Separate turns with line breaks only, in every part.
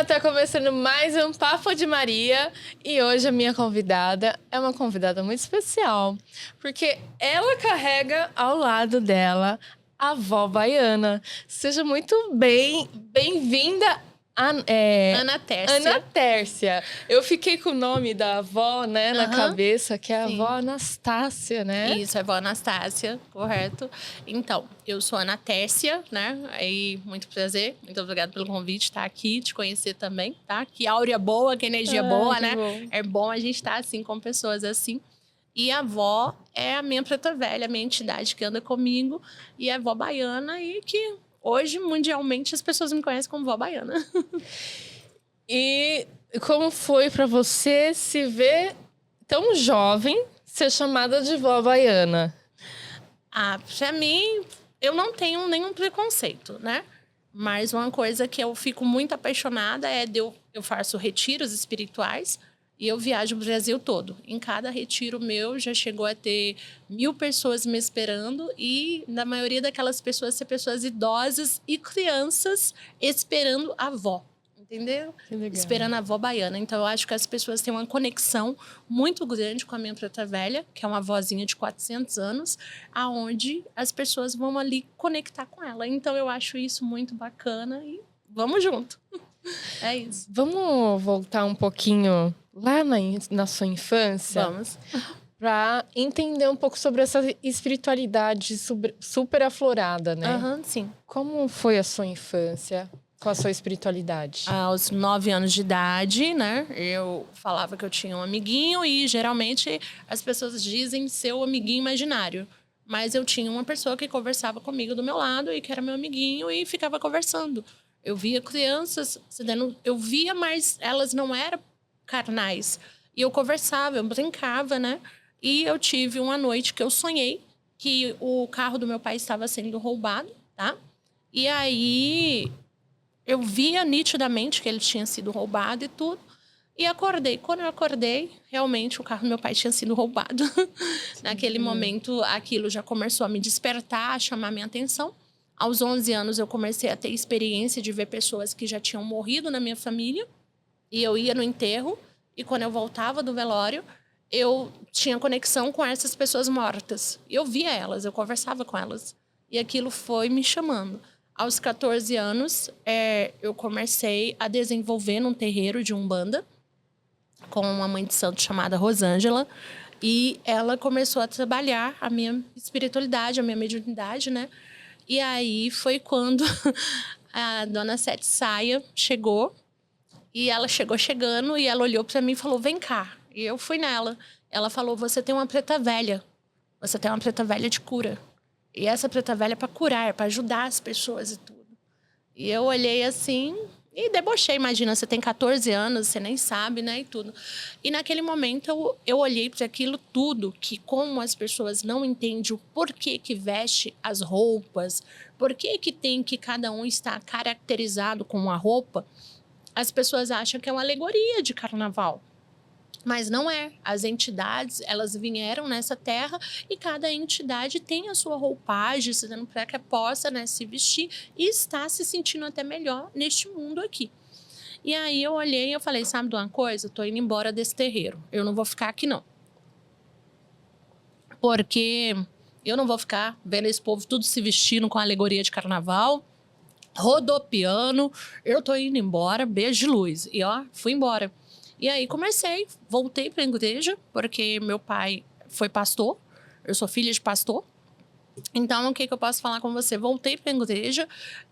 galera, tá começando mais um Papo de Maria e hoje a minha convidada é uma convidada muito especial, porque ela carrega ao lado dela a avó baiana. Seja muito bem-vinda,
Ana Tércia.
Ana Tércia. Eu fiquei com o nome da avó, né, na cabeça, que é a avó Anastácia, né?
Isso, é avó Anastácia, correto. Então, eu sou Ana Tércia, né? Aí, muito prazer. Muito obrigada pelo convite, estar aqui, te conhecer também, tá? Que áurea boa, que energia boa, né?
Bom.
É bom a gente estar assim, com pessoas assim. E a avó é a minha preta velha, a minha entidade que anda comigo. E é a avó baiana e que hoje, mundialmente, as pessoas me conhecem como vó baiana.
E como foi pra você se ver tão jovem, ser chamada de vó baiana?
Pra mim, eu não tenho nenhum preconceito, né? Mas uma coisa que eu fico muito apaixonada é eu faço retiros espirituais e eu viajo o Brasil todo. Em cada retiro meu já chegou a ter 1.000 pessoas me esperando e na maioria daquelas pessoas ser pessoas idosas e crianças esperando a avó. Entendeu?
Que legal.
Esperando a avó baiana. Então, eu acho que as pessoas têm uma conexão muito grande com a minha preta velha, que é uma vozinha de 400 anos, aonde as pessoas vão ali conectar com ela. Então, eu acho isso muito bacana e vamos junto. É isso.
Vamos voltar um pouquinho lá na sua infância?
Vamos.
Pra entender um pouco sobre essa espiritualidade super aflorada, né?
Sim.
Como foi a sua infância com a sua espiritualidade?
Aos 9 anos de idade, né? Eu falava que eu tinha um amiguinho e geralmente as pessoas dizem ser o amiguinho imaginário. Mas eu tinha uma pessoa que conversava comigo do meu lado e que era meu amiguinho e ficava conversando. Eu via crianças, eu via, mas elas não eram carnais. E eu conversava, eu brincava, né? E eu tive uma noite que eu sonhei que o carro do meu pai estava sendo roubado, tá? E aí eu via nitidamente que ele tinha sido roubado e tudo. E acordei. Quando eu acordei, realmente o carro do meu pai tinha sido roubado. Naquele momento, aquilo já começou a me despertar, a chamar minha atenção. Aos 11 anos, eu comecei a ter experiência de ver pessoas que já tinham morrido na minha família. E eu ia no enterro. E quando eu voltava do velório, eu tinha conexão com essas pessoas mortas. Eu via elas, eu conversava com elas. E aquilo foi me chamando. Aos 14 anos, eu comecei a desenvolver num terreiro de Umbanda com uma mãe de santo chamada Rosângela. E ela começou a trabalhar a minha espiritualidade, a minha mediunidade, né? E aí foi quando a dona Sete Saia chegou. E ela chegando e ela olhou pra mim e falou, vem cá. E eu fui nela. Ela falou, você tem uma preta velha. Você tem uma preta velha de cura. E essa preta velha é pra curar, é pra ajudar as pessoas e tudo. E eu olhei assim e debochei. Imagina, você tem 14 anos, você nem sabe, né, e tudo. E naquele momento eu olhei para aquilo tudo, que como as pessoas não entendem o porquê que veste as roupas, porquê que tem que cada um estar caracterizado com uma roupa, as pessoas acham que é uma alegoria de carnaval. Mas não é. As entidades, elas vieram nessa terra e cada entidade tem a sua roupagem, para que possa, né, se vestir e estar se sentindo até melhor neste mundo aqui. E aí eu olhei e eu falei, sabe de uma coisa? Eu tô indo embora desse terreiro. Eu não vou ficar aqui, não. Porque eu não vou ficar vendo esse povo tudo se vestindo com a alegoria de carnaval, rodopiando. Eu tô indo embora, beijo de luz. E ó, fui embora. E aí voltei para a igreja, porque meu pai foi pastor, eu sou filha de pastor. Então, o que eu posso falar com você? Voltei para a igreja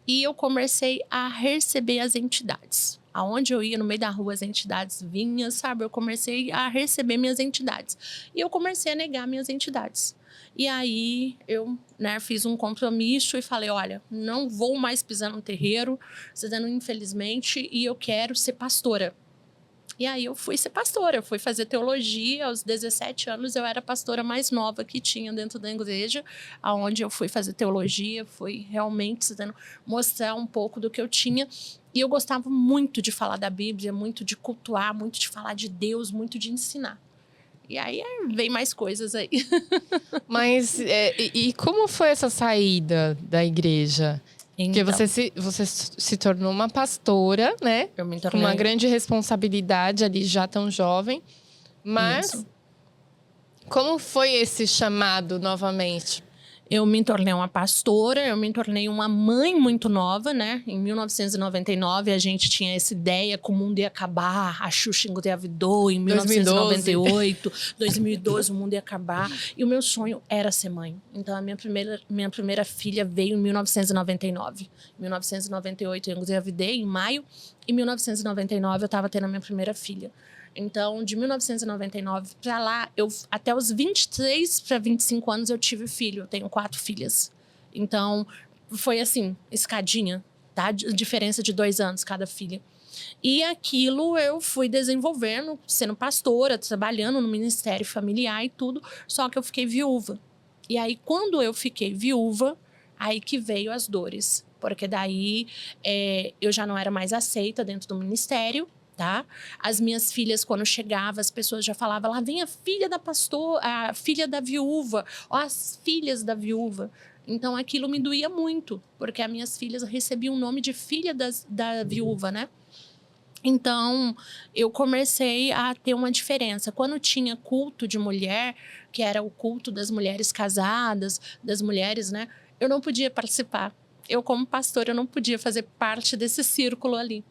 e eu comecei a receber as entidades. Aonde eu ia, no meio da rua, as entidades vinham, sabe? Eu comecei a receber minhas entidades. E eu comecei a negar minhas entidades. E aí, eu, né, fiz um compromisso e falei, olha, não vou mais pisar no terreiro, infelizmente, e eu quero ser pastora. E aí eu fui ser pastora, eu fui fazer teologia. Aos 17 anos eu era a pastora mais nova que tinha dentro da igreja, aonde eu fui fazer teologia, fui realmente mostrar um pouco do que eu tinha. E eu gostava muito de falar da Bíblia, muito de cultuar, muito de falar de Deus, muito de ensinar. E aí vem mais coisas aí.
Mas e como foi essa saída da igreja? Porque
Então,
você se tornou uma pastora, né?
eu me
Com
tornei
uma grande responsabilidade ali, já tão jovem. Mas
isso.
como foi esse chamado novamente?
Eu me tornei uma pastora, eu me tornei uma mãe muito nova, né? Em 1999, a gente tinha essa ideia que o mundo ia acabar, a Xuxa engravidou em
2012.
1998, 2012 o mundo ia acabar. E o meu sonho era ser mãe. Então, a minha primeira filha veio em 1999. Em 1998 eu engravidei, em maio. Em 1999 eu estava tendo a minha primeira filha. Então, de 1999 para lá, até os 23 para 25 anos eu tive filho. Eu tenho 4 filhas. Então, foi assim, escadinha, tá? Diferença de 2 anos cada filha. E aquilo eu fui desenvolvendo, sendo pastora, trabalhando no ministério familiar e tudo. Só que eu fiquei viúva. E aí, quando eu fiquei viúva, aí que veio as dores. Porque daí eu já não era mais aceita dentro do ministério. Tá? As minhas filhas, quando chegavam, as pessoas já falavam: lá vem a filha da pastora, a filha da viúva, ó, as filhas da viúva. Então aquilo me doía muito, porque as minhas filhas recebiam o nome de filha da viúva, né? Então, eu comecei a ter uma diferença. Quando tinha culto de mulher, que era o culto das mulheres casadas, das mulheres, né? Eu não podia participar. Eu, como pastora, eu não podia fazer parte desse círculo ali.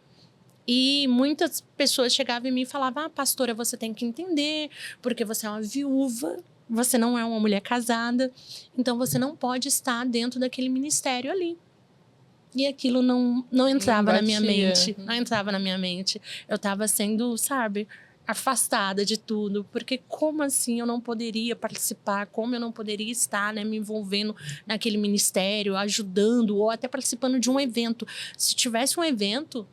E muitas pessoas chegavam em mim e falavam: ah, pastora, você tem que entender, porque você é uma viúva, você não é uma mulher casada, então você não pode estar dentro daquele ministério ali. E aquilo não entrava na minha mente, não entrava na minha mente. Eu estava sendo, sabe, afastada de tudo, porque como assim eu não poderia participar, como eu não poderia estar, né, me envolvendo naquele ministério, ajudando ou até participando de um evento. Se tivesse um evento,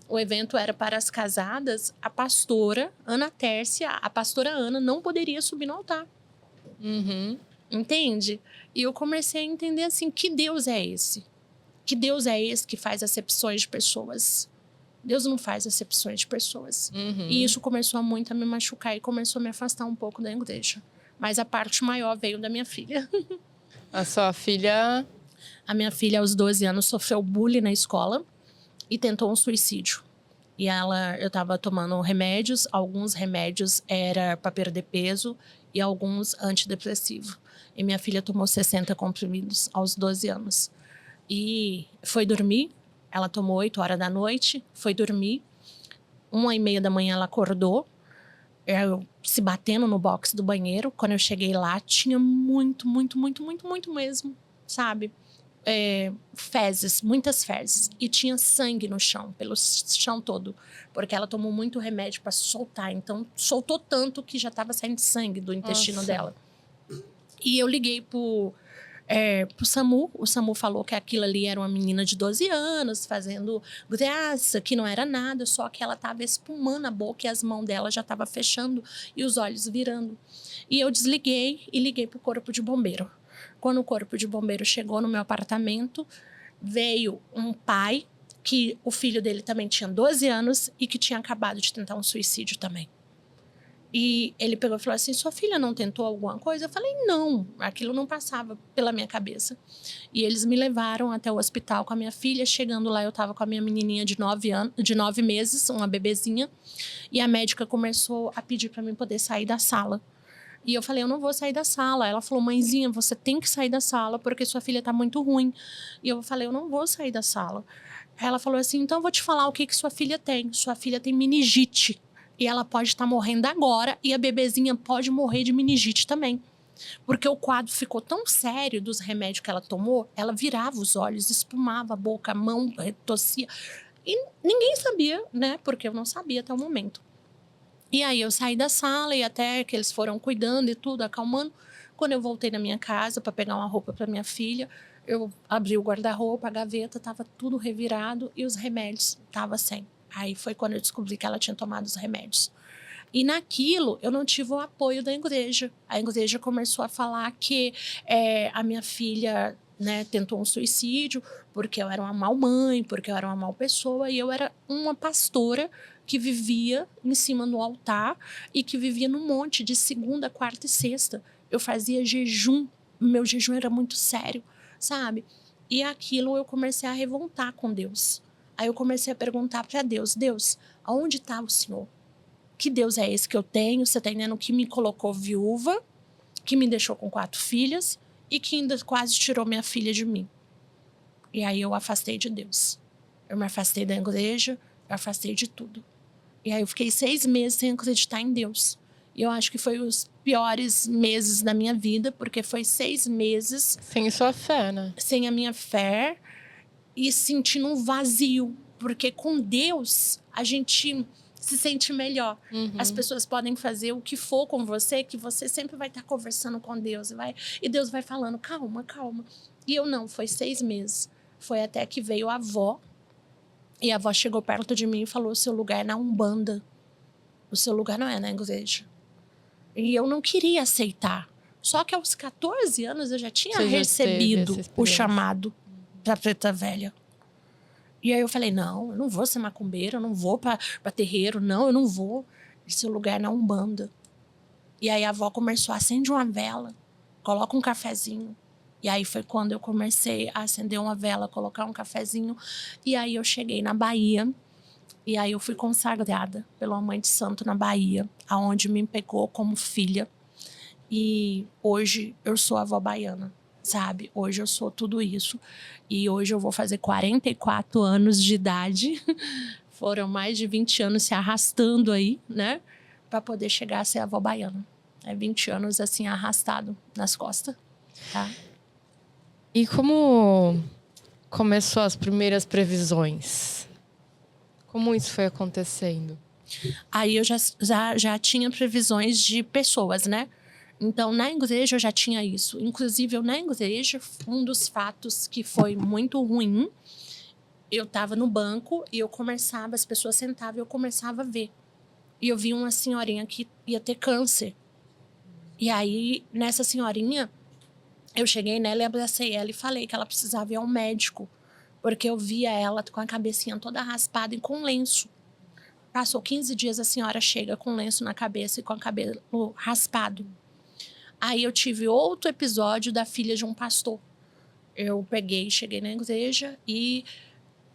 o evento era para as casadas, a pastora Ana Tércia, a pastora Ana não poderia subir no altar.
Uhum.
Entende? E eu comecei a entender assim, que Deus é esse? Que Deus é esse que faz acepções de pessoas? Deus não faz acepções de pessoas.
Uhum.
E isso começou muito a me machucar e começou a me afastar um pouco da igreja. Mas a parte maior veio da minha filha.
A sua filha...
A minha filha, aos 12 anos, sofreu bullying na escola e tentou um suicídio. E eu estava tomando remédios, alguns remédios era para perder peso e alguns antidepressivo. E minha filha tomou 60 comprimidos aos 12 anos. E foi dormir, ela tomou 8 horas da noite, foi dormir. 1h30 da manhã ela acordou, eu se batendo no box do banheiro. Quando eu cheguei lá, tinha muito mesmo, sabe? Fezes, muitas fezes. E tinha sangue no chão, pelo chão todo. Porque ela tomou muito remédio para soltar. Então, soltou tanto que já estava saindo sangue do intestino dela. E eu liguei pro SAMU. O SAMU falou que aquilo ali era uma menina de 12 anos, fazendo graça, que não era nada, só que ela estava espumando a boca e as mãos dela já estavam fechando e os olhos virando. E eu desliguei e liguei pro corpo de bombeiro. Quando o corpo de bombeiro chegou no meu apartamento, veio um pai que o filho dele também tinha 12 anos e que tinha acabado de tentar um suicídio também. E ele pegou e falou assim: sua filha não tentou alguma coisa? Eu falei: não, aquilo não passava pela minha cabeça. E eles me levaram até o hospital com a minha filha. Chegando lá, eu estava com a minha menininha de 9 meses, uma bebezinha. E a médica começou a pedir para mim poder sair da sala. E eu falei: eu não vou sair da sala. Ela falou: mãezinha, você tem que sair da sala porque sua filha está muito ruim. E eu falei: eu não vou sair da sala. Ela falou assim: então eu vou te falar o que sua filha tem. Sua filha tem meningite. E ela pode estar morrendo agora e a bebezinha pode morrer de meningite também. Porque o quadro ficou tão sério dos remédios que ela tomou, ela virava os olhos, espumava a boca, a mão, tossia. E ninguém sabia, né? Porque eu não sabia até o momento. E aí eu saí da sala e até que eles foram cuidando e tudo, acalmando. Quando eu voltei na minha casa para pegar uma roupa para minha filha, eu abri o guarda-roupa, a gaveta, estava tudo revirado e os remédios estavam sem. Aí foi quando eu descobri que ela tinha tomado os remédios. E naquilo, eu não tive o apoio da igreja. A igreja começou a falar que a minha filha, né, tentou um suicídio porque eu era uma mau mãe, porque eu era uma mau pessoa. E eu era uma pastora que vivia em cima do altar e que vivia no monte de segunda, quarta e sexta. Eu fazia jejum. Meu jejum era muito sério, sabe? E aquilo eu comecei a revoltar com Deus. Aí eu comecei a perguntar para Deus, Deus, aonde está o Senhor? Que Deus é esse que eu tenho? Você está entendendo que me colocou viúva, que me deixou com 4 filhas e que ainda quase tirou minha filha de mim. E aí eu afastei de Deus. Eu me afastei da igreja, eu afastei de tudo. E aí eu fiquei 6 meses sem acreditar em Deus. E eu acho que foi os piores meses da minha vida, porque foi 6 meses...
Sem sua fé, né?
Sem a minha fé e sentindo um vazio. Porque com Deus, a gente se sente melhor. As pessoas podem fazer o que for com você, que você sempre vai estar conversando com Deus. E Deus vai falando, calma, calma. E eu não, foi 6 meses. Foi até que veio a avó. E a avó chegou perto de mim e falou, o seu lugar é na Umbanda. O seu lugar não é na igreja. E eu não queria aceitar. Só que aos 14 anos eu já tinha recebido o chamado para Preta Velha. E aí eu falei, não, eu não vou ser macumbeira, eu não vou para terreiro, não, eu não vou. Esse lugar é na Umbanda. E aí a avó começou a acender uma vela, coloca um cafezinho. E aí foi quando eu comecei a acender uma vela, colocar um cafezinho. E aí eu cheguei na Bahia. E aí eu fui consagrada pela Mãe de Santo na Bahia, aonde me pegou como filha. E hoje eu sou a avó baiana, sabe? Hoje eu sou tudo isso. E hoje eu vou fazer 44 anos de idade. Foram mais de 20 anos se arrastando aí, né? Para poder chegar a ser a avó baiana. É 20 anos assim arrastado nas costas, tá?
E como começou as primeiras previsões? Como isso foi acontecendo?
Aí eu já tinha previsões de pessoas, né? Então, na igreja eu já tinha isso. Inclusive, eu na igreja, um dos fatos que foi muito ruim, eu estava no banco e eu conversava, as pessoas sentavam e eu começava a ver. E eu vi uma senhorinha que ia ter câncer. E aí, nessa senhorinha, eu cheguei nela e abracei ela e falei que ela precisava ir ao médico. Porque eu via ela com a cabecinha toda raspada e com lenço. Passou 15 dias, a senhora chega com lenço na cabeça e com o cabelo raspado. Aí eu tive outro episódio da filha de um pastor. Eu cheguei na igreja e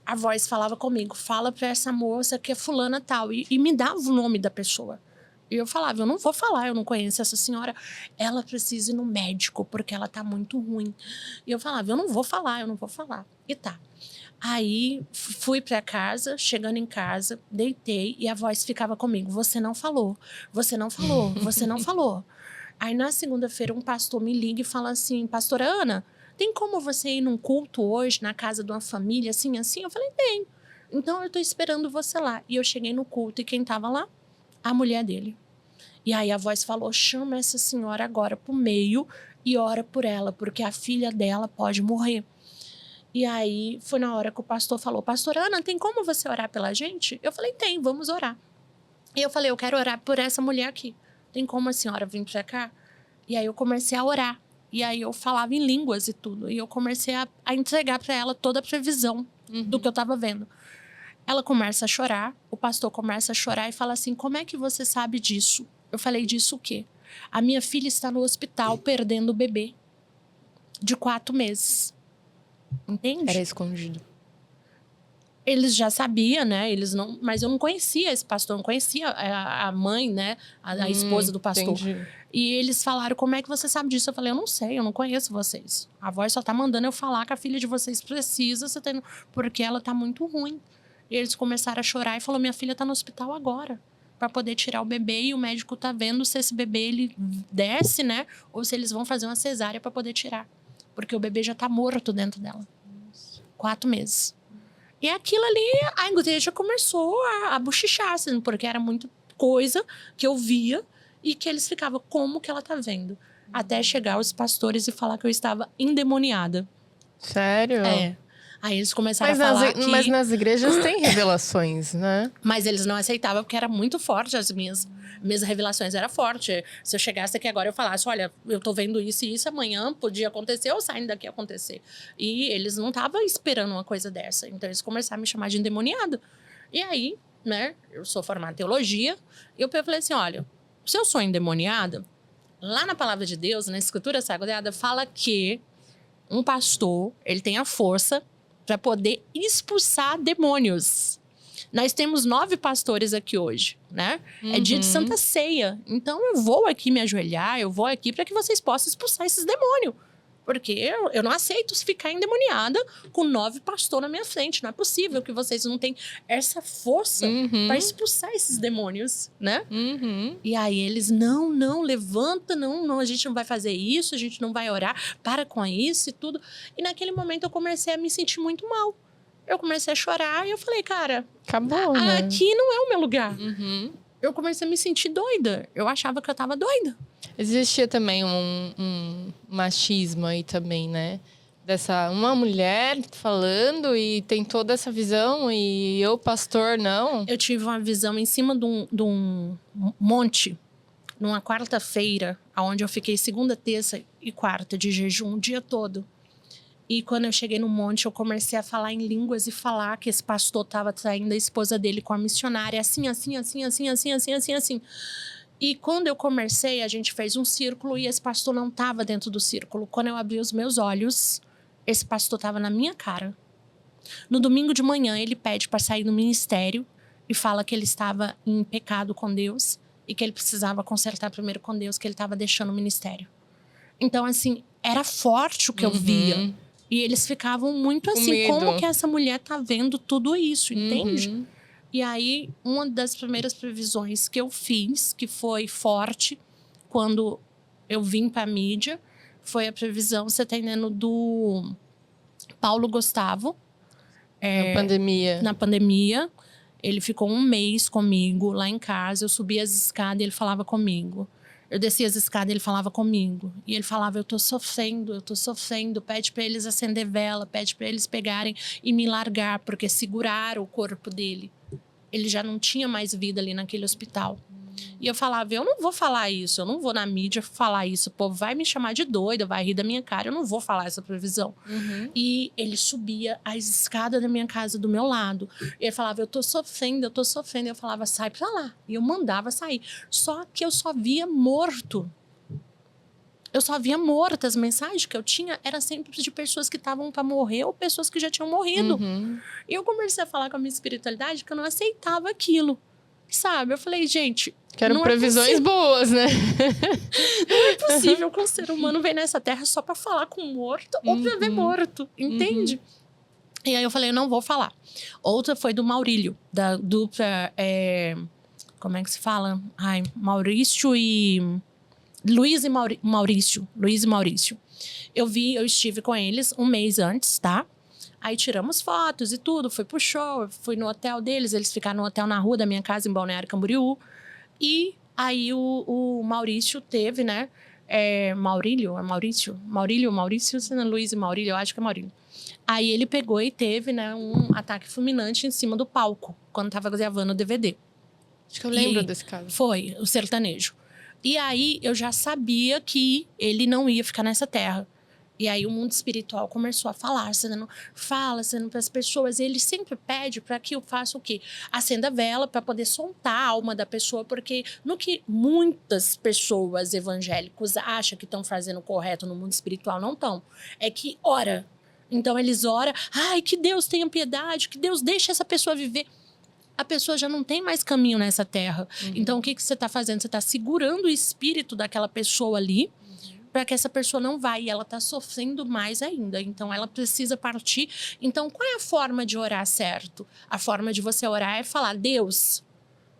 a voz falava comigo, fala pra essa moça que é fulana tal, e me dava o nome da pessoa. E eu falava, eu não vou falar, eu não conheço essa senhora, ela precisa ir no médico, porque ela tá muito ruim. E eu falava, eu não vou falar. E tá. Aí fui pra casa, chegando em casa, deitei e a voz ficava comigo, você não falou, você não falou, você não falou. Aí na segunda-feira um pastor me liga e fala assim, pastora Ana, tem como você ir num culto hoje na casa de uma família assim, assim? Eu falei, tem. Então eu tô esperando você lá. E eu cheguei no culto e quem tava lá? A mulher dele. E aí a voz falou, chama essa senhora agora pro meio e ora por ela, porque a filha dela pode morrer. E aí foi na hora que o pastor falou, pastora Ana, tem como você orar pela gente? Eu falei, tem, vamos orar. E eu falei, eu quero orar por essa mulher aqui. Tem como a senhora vir pra cá? E aí eu comecei a orar. E aí eu falava em línguas e tudo. E eu comecei a entregar pra ela toda a previsão do que eu tava vendo. Ela começa a chorar, o pastor começa a chorar e fala assim, como é que você sabe disso? Eu falei, disso o quê? A minha filha está no hospital perdendo o bebê de 4 meses. Entende?
Era escondido.
Eles já sabiam, né? Mas eu não conhecia esse pastor, não conhecia a mãe, né? A esposa do pastor.
Entendi.
E eles falaram, como é que você sabe disso? Eu falei, eu não sei, eu não conheço vocês. A voz só tá mandando eu falar que a filha de vocês precisa, porque ela tá muito ruim. E eles começaram a chorar e falou, minha filha tá no hospital agora, para poder tirar o bebê, e o médico tá vendo se esse bebê ele desce, né? Ou se eles vão fazer uma cesárea para poder tirar. Porque o bebê já tá morto dentro dela. 4 meses. E aquilo ali, a igreja começou a bochichar, assim, porque era muita coisa que eu via e que eles ficavam, como que ela tá vendo? Até chegar os pastores e falar que eu estava endemoniada.
Sério?
É. Aí eles começaram a falar
Mas nas igrejas tem revelações, né?
Mas eles não aceitavam porque era muito forte, as minhas revelações eram fortes. Se eu chegasse aqui agora e eu falasse, olha, eu tô vendo isso e isso, amanhã podia acontecer ou saindo daqui acontecer. E eles não estavam esperando uma coisa dessa. Então eles começaram a me chamar de endemoniada. E aí, né, eu sou formada em teologia, e eu falei assim, olha, se eu sou endemoniada, lá na palavra de Deus, na Escritura Sagrada, fala que um pastor, ele tem a força para poder expulsar demônios. Nós temos 9 pastores aqui hoje, né? É dia de Santa Ceia. Então, eu vou aqui me ajoelhar, eu vou aqui para que vocês possam expulsar esses demônios. Porque eu não aceito ficar endemoniada com 9 pastores na minha frente. Não é possível que vocês não tenham essa força para expulsar esses demônios, né? E aí eles, não, levanta, não, a gente não vai fazer isso, a gente não vai orar, para com isso e tudo. E naquele momento eu comecei a me sentir muito mal. Eu comecei a chorar e eu falei, cara,
Acabou, né?
aqui não é o meu lugar. Eu comecei a me sentir doida. Eu achava que eu tava doida.
Existia também um machismo aí também, né? Uma mulher falando e tem toda essa visão e eu, pastor, não.
Eu tive uma visão em cima de um monte, numa quarta-feira, onde eu fiquei segunda, terça e quarta de jejum o dia todo. E quando eu cheguei no monte, eu comecei a falar em línguas e falar que esse pastor estava traindo a esposa dele com a missionária, assim. E quando eu comecei, a gente fez um círculo e esse pastor não estava dentro do círculo. Quando eu abri os meus olhos, esse pastor estava na minha cara. No domingo de manhã, ele pede para sair do ministério e fala que ele estava em pecado com Deus e que ele precisava consertar primeiro com Deus, que ele estava deixando o ministério. Então, assim, era forte o que eu via. E eles ficavam muito assim, como que essa mulher tá vendo tudo isso, entende? E aí, uma das primeiras previsões que eu fiz, que foi forte, quando eu vim pra mídia, foi a previsão, você tá entendendo, do Paulo Gustavo.
Na
pandemia. Ele ficou 1 mês comigo lá em casa. Eu subia as escadas e ele falava comigo. Eu descia as escadas e ele falava comigo. E ele falava, eu tô sofrendo. Pede pra eles acender vela, pede pra eles pegarem e me largar, porque seguraram o corpo dele. Ele já não tinha mais vida ali naquele hospital. E eu falava, eu não vou falar isso, eu não vou na mídia falar isso. O povo vai me chamar de doida, vai rir da minha cara, eu não vou falar essa previsão. E ele subia as escadas da minha casa do meu lado. E ele falava, eu tô sofrendo. E eu falava, sai pra lá. E eu mandava sair. Só que eu só via morto. As mensagens que eu tinha eram sempre de pessoas que estavam para morrer ou pessoas que já tinham morrido. E eu comecei a falar com a minha espiritualidade que eu não aceitava aquilo. Sabe? Eu falei, gente...
Que eram previsões boas, né?
Não é possível que um ser humano venha nessa terra só pra falar com morto ou pra ver morto, entende? E aí eu falei, eu não vou falar. Outra foi do Maurílio, da dupla... como é que se fala? Maurício e... Luiz e Maurício. Eu estive com eles 1 mês antes, tá? Aí tiramos fotos e tudo, fui pro show, fui no hotel deles, eles ficaram no hotel na rua da minha casa, em Balneário Camboriú. E aí o Maurício teve, né? Maurício, Luiz e Maurílio, eu acho que é Maurílio. Aí ele pegou e teve, né, um ataque fulminante em cima do palco, quando tava gravando o DVD.
Acho que eu lembro desse caso.
Foi, o sertanejo. E aí eu já sabia que ele não ia ficar nessa terra. E aí o mundo espiritual começou a falar, sendo para as pessoas. E ele sempre pede para que eu faça o quê? Acenda a vela para poder soltar a alma da pessoa, porque no que muitas pessoas evangélicos acham que estão fazendo correto no mundo espiritual, não estão. É que ora. Então eles oram, que Deus tenha piedade, que Deus deixe essa pessoa viver. A pessoa já não tem mais caminho nessa terra. Então o que você está fazendo? Você está segurando o espírito daquela pessoa ali, para que essa pessoa não vá, e ela está sofrendo mais ainda. Então, ela precisa partir. Então, qual é a forma de orar certo? A forma de você orar é falar, Deus,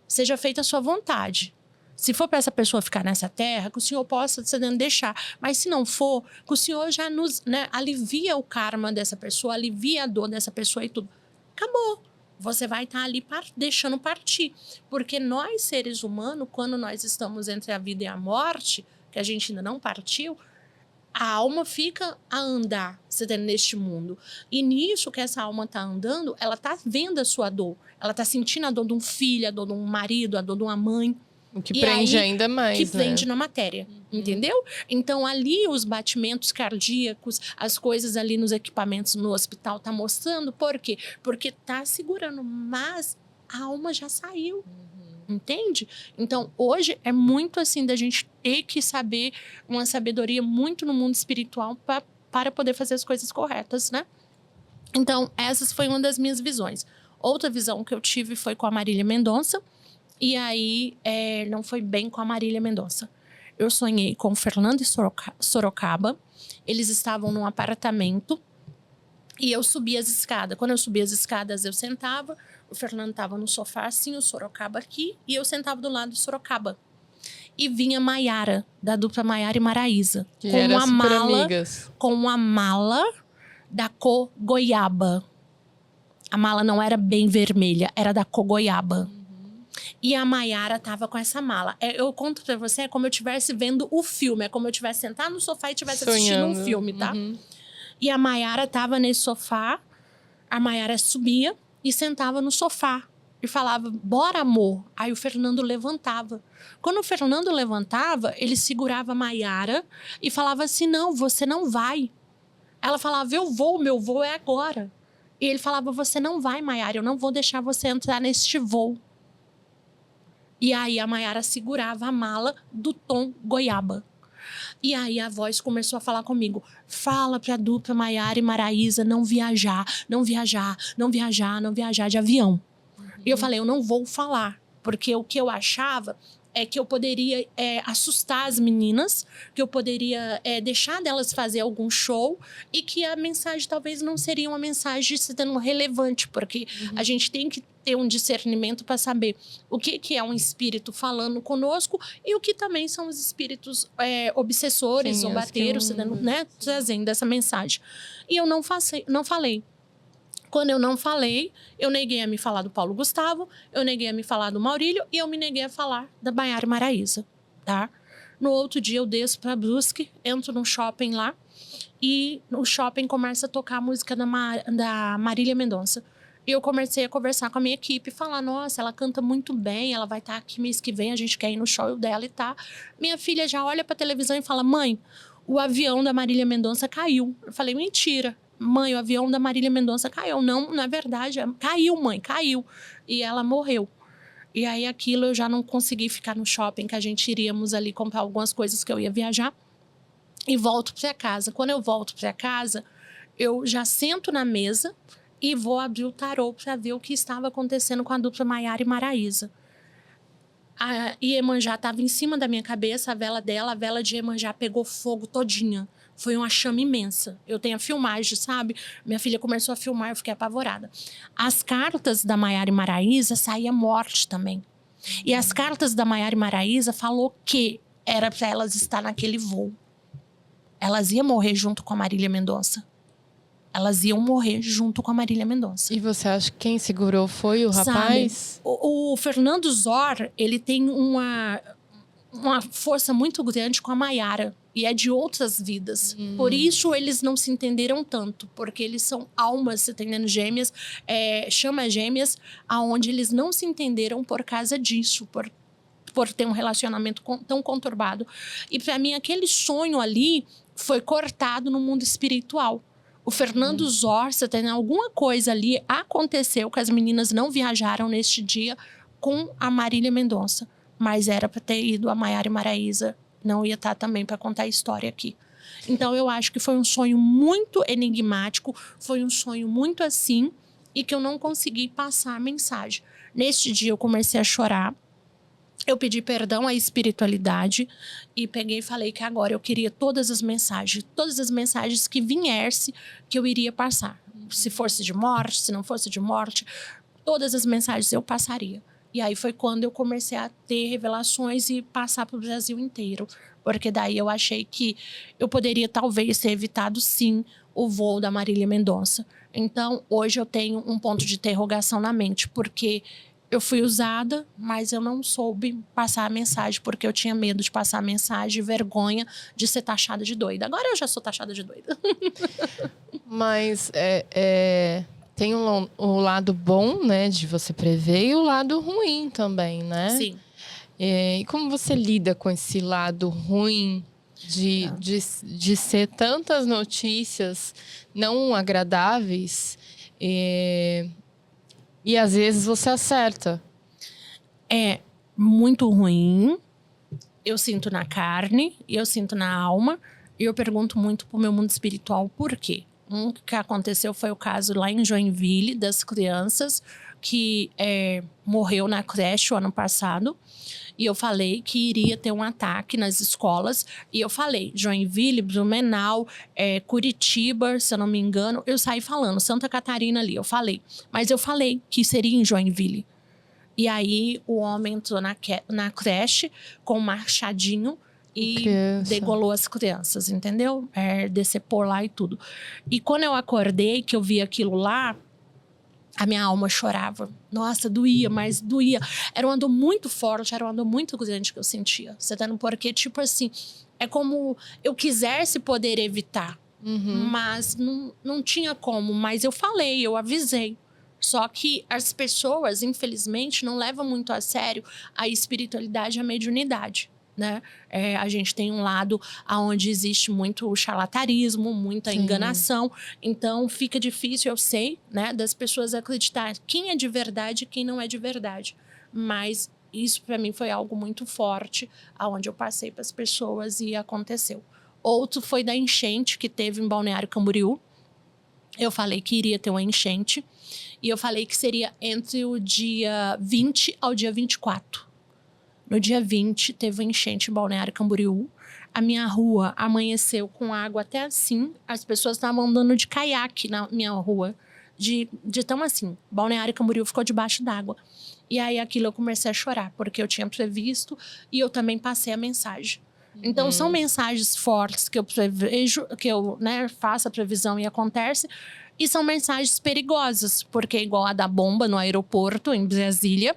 seja feita a sua vontade. Se for para essa pessoa ficar nessa terra, que o Senhor possa deixar. Mas se não for, que o Senhor já nos alivia o karma dessa pessoa, alivia a dor dessa pessoa e tudo. Acabou. Você vai estar ali deixando partir. Porque nós, seres humanos, quando nós estamos entre a vida e a morte, que a gente ainda não partiu, a alma fica a andar neste mundo. E nisso que essa alma está andando, ela está vendo a sua dor. Ela está sentindo a dor de um filho, a dor de um marido, a dor de uma mãe.
O que prende ainda mais,
que prende na matéria, entendeu? Então, ali, os batimentos cardíacos, as coisas ali nos equipamentos no hospital tá mostrando. Por quê? Porque tá segurando, mas a alma já saiu. Entende? Então, hoje é muito assim da gente ter que saber uma sabedoria muito no mundo espiritual para para poder fazer as coisas corretas, né? Então, essa foi uma das minhas visões. Outra visão que eu tive foi com a Marília Mendonça. E aí, não foi bem com a Marília Mendonça. Eu sonhei com o Fernando e Sorocaba. Eles estavam num apartamento e eu subia as escadas. Quando eu subia as escadas, eu sentava. O Fernando estava no sofá assim, o Sorocaba aqui. E eu sentava do lado do Sorocaba. E vinha Maiara, da dupla Maiara e Maraísa.
Que eram super amigas.
Com uma mala da cor goiaba. A mala não era bem vermelha, era da cor goiaba. E a Maiara tava com essa mala. Eu conto pra você, é como eu estivesse vendo o filme. É como eu estivesse sentado no sofá e estivesse assistindo um filme, tá? E a Maiara tava nesse sofá. A Maiara subia e sentava no sofá. E falava, bora, amor. Aí o Fernando levantava. Quando o Fernando levantava, ele segurava a Maiara e falava assim, não, você não vai. Ela falava, eu vou, meu voo é agora. E ele falava, você não vai, Maiara, eu não vou deixar você entrar neste voo. E aí a Maiara segurava a mala do tom goiaba. E aí a voz começou a falar comigo. Fala pra dupla Maiara e Maraísa não viajar, não viajar, não viajar, não viajar de avião. E eu falei, eu não vou falar. Porque o que eu achava é que eu poderia assustar as meninas, que eu poderia deixar delas fazer algum show e que a mensagem talvez não seria uma mensagem sendo relevante, porque a gente tem que ter um discernimento para saber o que é um espírito falando conosco e o que também são os espíritos obsessores, zombateiros, trazendo essa mensagem. E eu não falei. Quando eu não falei, eu neguei a me falar do Paulo Gustavo, eu neguei a me falar do Maurílio e eu me neguei a falar da Maiara e Maraísa, tá? No outro dia eu desço para Brusque, entro no shopping lá e no shopping começa a tocar a música da Marília Mendonça. E eu comecei a conversar com a minha equipe, falar, nossa, ela canta muito bem, ela vai estar aqui mês que vem, a gente quer ir no show dela e tá. Minha filha já olha pra televisão e fala, mãe, o avião da Marília Mendonça caiu. Eu falei, mentira. Mãe, o avião da Marília Mendonça caiu. Não, na verdade, caiu, mãe, caiu. E ela morreu. E aí aquilo eu já não consegui ficar no shopping, que a gente iríamos ali comprar algumas coisas que eu ia viajar. E volto pra casa. Quando eu volto pra casa, eu já sento na mesa e vou abrir o tarô para ver o que estava acontecendo com a dupla Maiara e Maraísa. A Iemanjá estava em cima da minha cabeça, a vela dela, a vela de Iemanjá pegou fogo todinha. Foi uma chama imensa. Eu tenho a filmagem, sabe? Minha filha começou a filmar, eu fiquei apavorada. As cartas da Maiara e Maraísa saía morte também. E as cartas da Maiara e Maraísa falou que era para elas estar naquele voo. Elas iam morrer junto com a Marília Mendonça. Elas iam morrer junto com a Marília Mendonça.
E você acha que quem segurou foi o rapaz?
O Fernando Zor, ele tem uma força muito grande com a Maiara. E é de outras vidas. Por isso eles não se entenderam tanto. Porque eles são almas, você tá entendendo? Gêmeas, chama gêmeas, aonde eles não se entenderam por causa disso. Por ter um relacionamento tão conturbado. E para mim, aquele sonho ali foi cortado no mundo espiritual. O Fernando Zor, você tem alguma coisa ali, aconteceu que as meninas não viajaram neste dia com a Marília Mendonça. Mas era para ter ido a Maiara e Maraísa. Não ia estar também para contar a história aqui. Então, eu acho que foi um sonho muito enigmático. Foi um sonho muito assim. E que eu não consegui passar a mensagem. Neste dia, eu comecei a chorar. Eu pedi perdão à espiritualidade e peguei e falei que agora eu queria todas as mensagens que viesse que eu iria passar. Se fosse de morte, se não fosse de morte, todas as mensagens eu passaria. E aí foi quando eu comecei a ter revelações e passar para o Brasil inteiro. Porque daí eu achei que eu poderia talvez ter evitado sim o voo da Marília Mendonça. Então hoje eu tenho um ponto de interrogação na mente, porque eu fui usada, mas eu não soube passar a mensagem, porque eu tinha medo de passar a mensagem, vergonha de ser taxada de doida. Agora eu já sou taxada de doida.
Mas tem o lado bom, né, de você prever, e o lado ruim também, né?
Sim.
E como você lida com esse lado ruim de ser tantas notícias não agradáveis e às vezes você acerta?
É muito ruim. Eu sinto na carne e eu sinto na alma. E eu pergunto muito pro meu mundo espiritual por quê. Um que aconteceu foi o caso lá em Joinville, das crianças que morreu na creche o ano passado. E eu falei que iria ter um ataque nas escolas. E eu falei, Joinville, Blumenau, Curitiba, se eu não me engano. Eu saí falando, Santa Catarina ali, eu falei. Mas eu falei que seria em Joinville. E aí o homem entrou na creche com um machadinho e degolou as crianças, entendeu? Decepou lá e tudo. E quando eu acordei, que eu vi aquilo lá, a minha alma chorava. Nossa, doía, mas doía. Era uma dor muito forte, era uma dor muito grande que eu sentia. Você tá no porquê? Tipo assim, é como eu quisesse poder evitar. Mas não tinha como. Mas eu falei, eu avisei. Só que as pessoas, infelizmente, não levam muito a sério a espiritualidade e a mediunidade. Né? A gente tem um lado onde existe muito charlatanismo, muita enganação. Então, fica difícil, eu sei, né, das pessoas acreditar quem é de verdade e quem não é de verdade. Mas isso, para mim, foi algo muito forte, aonde eu passei para as pessoas e aconteceu. Outro foi da enchente que teve em Balneário Camboriú. Eu falei que iria ter uma enchente. E eu falei que seria entre o dia 20 ao dia 24. No dia 20, teve uma enchente em Balneário Camboriú. A minha rua amanheceu com água até assim. As pessoas estavam andando de caiaque na minha rua. De tão assim. Balneário Camboriú ficou debaixo d'água. E aí aquilo eu comecei a chorar, porque eu tinha previsto e eu também passei a mensagem. Então, são mensagens fortes que eu prevejo, que eu faço a previsão e acontece. E são mensagens perigosas, porque é igual a da bomba no aeroporto, em Brasília.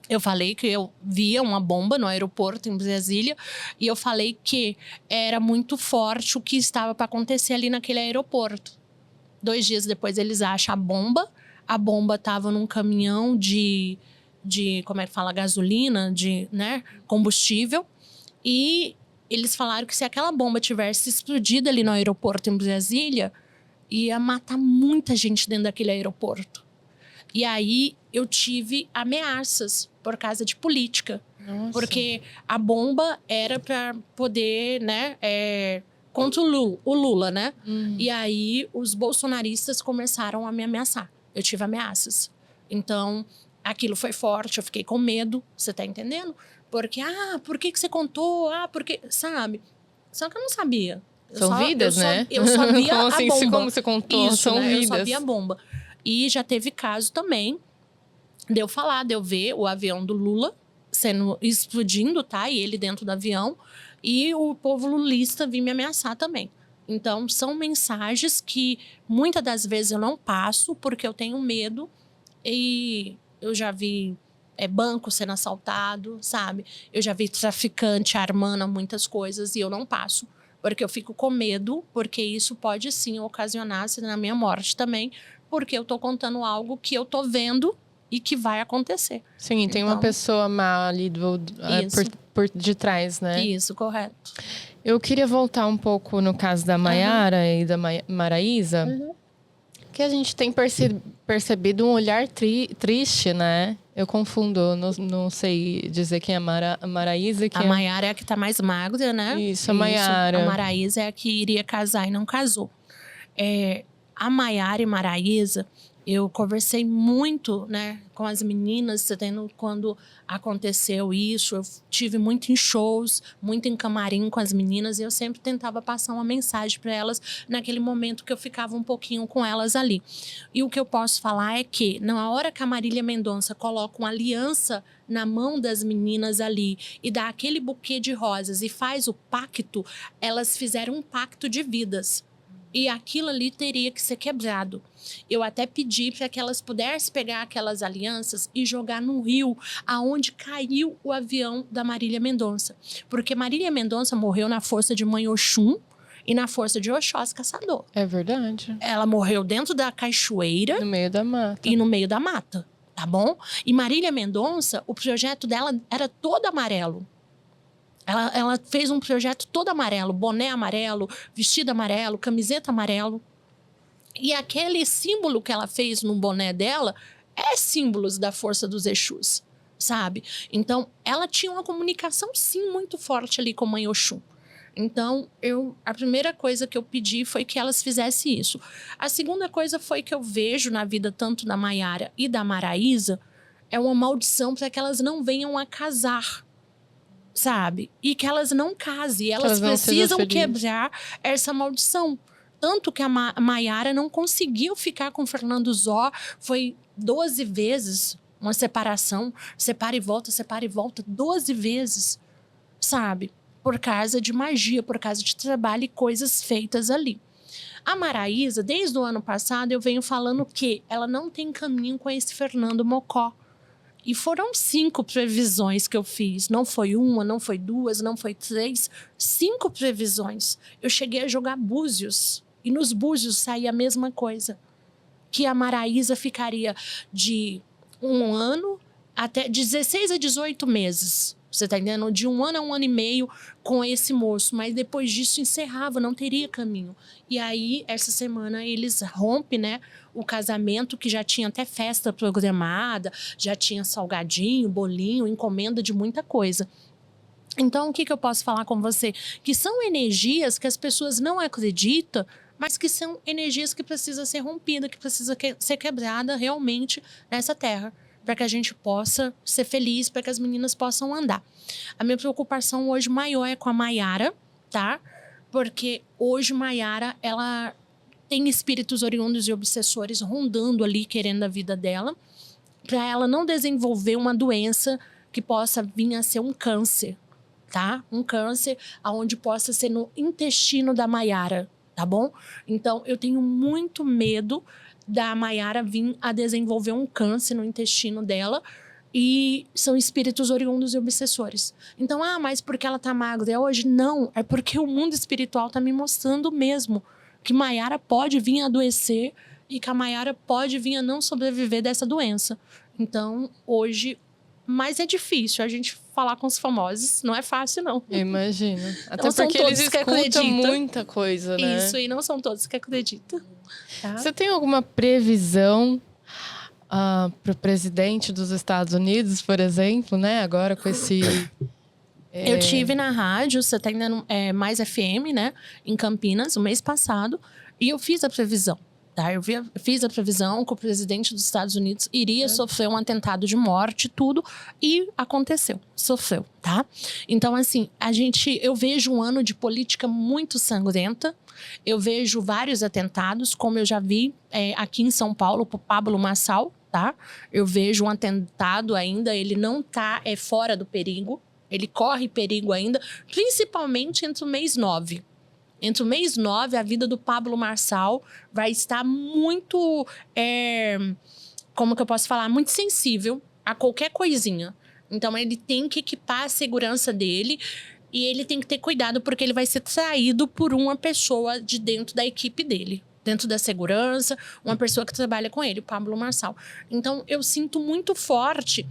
Eu falei que eu via uma bomba no aeroporto em Brasília e eu falei que era muito forte o que estava para acontecer ali naquele aeroporto. 2 dias depois eles acham a bomba estava num caminhão de como é que fala, gasolina, combustível. E eles falaram que se aquela bomba tivesse explodido ali no aeroporto em Brasília, ia matar muita gente dentro daquele aeroporto. E aí eu tive ameaças por causa de política.
Nossa.
Porque a bomba era para poder, contra o Lula, né? E aí os bolsonaristas começaram a me ameaçar. Eu tive ameaças. Então, aquilo foi forte, eu fiquei com medo, você tá entendendo? Porque, por que você contou? Porque, sabe? Só que eu não sabia.
São vidas, né?
Eu só via
como
a
assim,
bomba.
Como você contou,
Isso,
são vidas.
Eu só via a bomba. E já teve caso também de eu ver o avião do Lula explodindo, tá? E ele dentro do avião. E o povo lulista vir me ameaçar também. Então, são mensagens que muitas das vezes eu não passo porque eu tenho medo. E eu já vi banco sendo assaltado, sabe? Eu já vi traficante armando muitas coisas e eu não passo. Porque eu fico com medo, porque isso pode sim ocasionar na minha morte também. Porque eu tô contando algo que eu tô vendo e que vai acontecer.
Sim, tem uma pessoa má ali por de trás, né?
Isso, correto.
Eu queria voltar um pouco no caso da Maiara e da Maraísa. Que a gente tem percebido um olhar triste, né? Eu confundo, não sei dizer quem é a Maraísa.
A Maiara é a que tá mais magra, né?
Isso, a Maiara.
A Maraísa é a que iria casar e não casou. A Maiara e Maraísa, eu conversei muito, com as meninas, quando aconteceu isso. Eu tive muito em shows, muito em camarim com as meninas. E eu sempre tentava passar uma mensagem para elas naquele momento que eu ficava um pouquinho com elas ali. E o que eu posso falar é que, na hora que a Marília Mendonça coloca uma aliança na mão das meninas ali e dá aquele buquê de rosas e faz o pacto, elas fizeram um pacto de vidas. E aquilo ali teria que ser quebrado. Eu até pedi para que elas pudessem pegar aquelas alianças e jogar no rio aonde caiu o avião da Marília Mendonça. Porque Marília Mendonça morreu na força de Mãe Oxum e na força de Oxóssi Caçador.
É verdade.
Ela morreu dentro da cachoeira.
No meio da mata.
E no meio da mata, tá bom? E Marília Mendonça, o projeto dela era todo amarelo. Ela fez um projeto todo amarelo, boné amarelo, vestido amarelo, camiseta amarelo. E aquele símbolo que ela fez no boné dela é símbolos da força dos Exus, sabe? Então, ela tinha uma comunicação, sim, muito forte ali com Mãe Oxum. Então, a primeira coisa que eu pedi foi que elas fizessem isso. A segunda coisa foi que eu vejo na vida tanto da Maiara e da Maraísa é uma maldição para que elas não venham a casar, sabe? E que elas não casem. Elas precisam quebrar essa maldição. Tanto que a Maiara não conseguiu ficar com o Fernando Zó. Foi 12 vezes uma separação. Separa e volta 12 vezes, sabe? Por causa de magia, por causa de trabalho e coisas feitas ali. A Maraísa, desde o ano passado, eu venho falando que ela não tem caminho com esse Fernando Mocó. E foram 5 previsões que eu fiz. Não foi uma, não foi 2, não foi 3. 5 previsões. Eu cheguei a jogar búzios. E nos búzios saía a mesma coisa. Que a Maraísa ficaria de 1 ano até 16 a 18 meses. Você tá entendendo? De 1 ano a 1 ano e meio com esse moço. Mas depois disso encerrava, não teria caminho. E aí, essa semana, eles rompem, né? O casamento, que já tinha até festa programada, já tinha salgadinho, bolinho, encomenda de muita coisa. Então, o que eu posso falar com você? Que são energias que as pessoas não acreditam, mas que são energias que precisam ser rompidas, que precisam ser quebrada realmente nessa terra, para que a gente possa ser feliz, para que as meninas possam andar. A minha preocupação hoje maior é com a Maiara, tá? Porque hoje Maiara, ela tem espíritos oriundos e obsessores rondando ali, querendo a vida dela, para ela não desenvolver uma doença que possa vir a ser um câncer, tá? Um câncer aonde possa ser no intestino da Maiara, tá bom? Então, eu tenho muito medo da Maiara vir a desenvolver um câncer no intestino dela, e são espíritos oriundos e obsessores. Então, mas porque ela tá magra hoje? Não, é porque o mundo espiritual tá me mostrando mesmo que Maiara pode vir a adoecer e que a Maiara pode vir a não sobreviver dessa doença. Então, hoje, mas é difícil a gente falar com os famosos, não é fácil, não.
Eu imagino. Até porque eles escutam muita coisa, né?
Isso, e não são todos que acreditam. Tá?
Você tem alguma previsão para o presidente dos Estados Unidos, por exemplo, né? Agora com esse...
Eu tive na rádio, você tá ainda Mais FM, né? Em Campinas, o mês passado. E eu fiz a previsão, tá? Eu fiz a previsão que o presidente dos Estados Unidos iria sofrer um atentado de morte, tudo. E aconteceu, sofreu, tá? Então, assim, eu vejo um ano de política muito sangrenta. Eu vejo vários atentados, como eu já vi aqui em São Paulo, por Pablo Marçal, tá? Eu vejo um atentado ainda, ele não tá fora do perigo. Ele corre perigo ainda, principalmente entre o mês 9. Entre o mês 9, a vida do Pablo Marçal vai estar muito, como que eu posso falar? Muito sensível a qualquer coisinha. Então, ele tem que equipar a segurança dele e ele tem que ter cuidado porque ele vai ser traído por uma pessoa de dentro da equipe dele. Dentro da segurança, uma pessoa que trabalha com ele, o Pablo Marçal. Então, eu sinto muito forte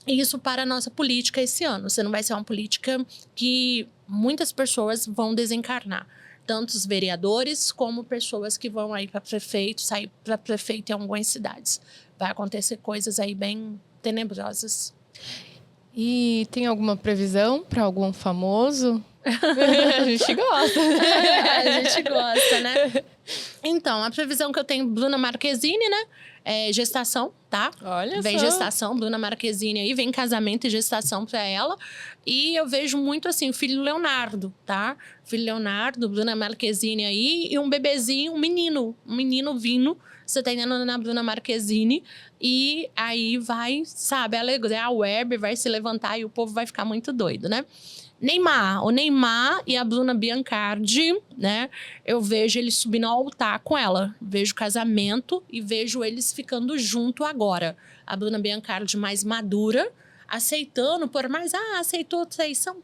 isso para a nossa política esse ano. Você não vai ser uma política que muitas pessoas vão desencarnar. Tanto os vereadores, como pessoas que vão aí para prefeito, sair para prefeito em algumas cidades. Vai acontecer coisas aí bem tenebrosas.
E tem alguma previsão para algum famoso? A gente gosta.
A gente gosta, né? Então, a previsão que eu tenho, Bruna Marquezine, né? Gestação, tá?
Olha
vem
só.
Gestação, Bruna Marquezine aí, vem casamento e gestação pra ela. E eu vejo muito assim, o filho Leonardo, tá? Filho Leonardo, Bruna Marquezine aí, e um bebezinho, um menino vindo, você tá entendendo, na Bruna Marquezine. E aí vai, sabe, alegrar a web, vai se levantar e o povo vai ficar muito doido, né? O Neymar e a Bruna Biancardi, né? Eu vejo eles subindo ao altar com ela. Vejo casamento e vejo eles ficando junto agora. A Bruna Biancardi mais madura, aceitando, por mais, aceitou traição.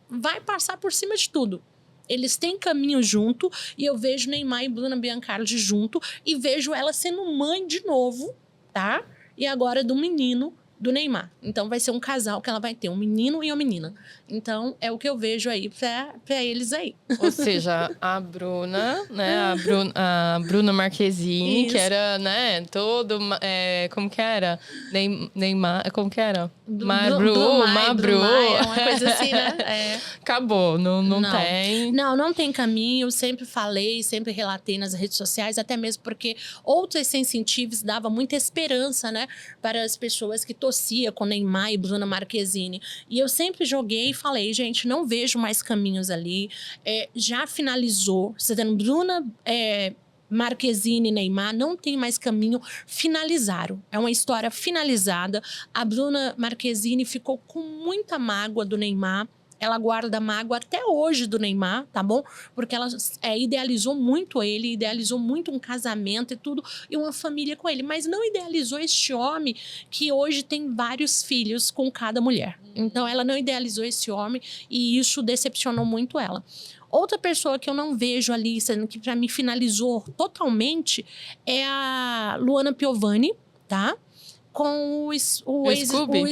Vai passar por cima de tudo. Eles têm caminho junto e eu vejo Neymar e Bruna Biancardi junto e vejo ela sendo mãe de novo, tá? E agora do menino do Neymar. Então, vai ser um casal que ela vai ter, um menino e uma menina. Então, é o que eu vejo aí pra eles aí.
Ou seja, a Bruna, né? A Bruna Marquezine, que era, né? Como que era? Neymar, como que era? Mabru.
É uma coisa assim, né? É.
Acabou, não tem.
Não tem caminho. Eu sempre falei, sempre relatei nas redes sociais, até mesmo porque outros sensitivos davam muita esperança, né? Para as pessoas que torciam com Neymar e Bruna Marquezine. E eu sempre joguei e falei, gente, não vejo mais caminhos ali. Já finalizou. Você tá dizendo, Bruna... Marquezine e Neymar não tem mais caminho, finalizaram. É uma história finalizada. A Bruna Marquezine ficou com muita mágoa do Neymar. Ela guarda mágoa até hoje do Neymar, tá bom? Porque ela idealizou muito ele, idealizou muito um casamento e tudo, e uma família com ele. Mas não idealizou este homem que hoje tem vários filhos com cada mulher. Então, ela não idealizou esse homem e isso decepcionou muito ela. Outra pessoa que eu não vejo ali, que para mim finalizou totalmente, é a Luana Piovani, tá? Com o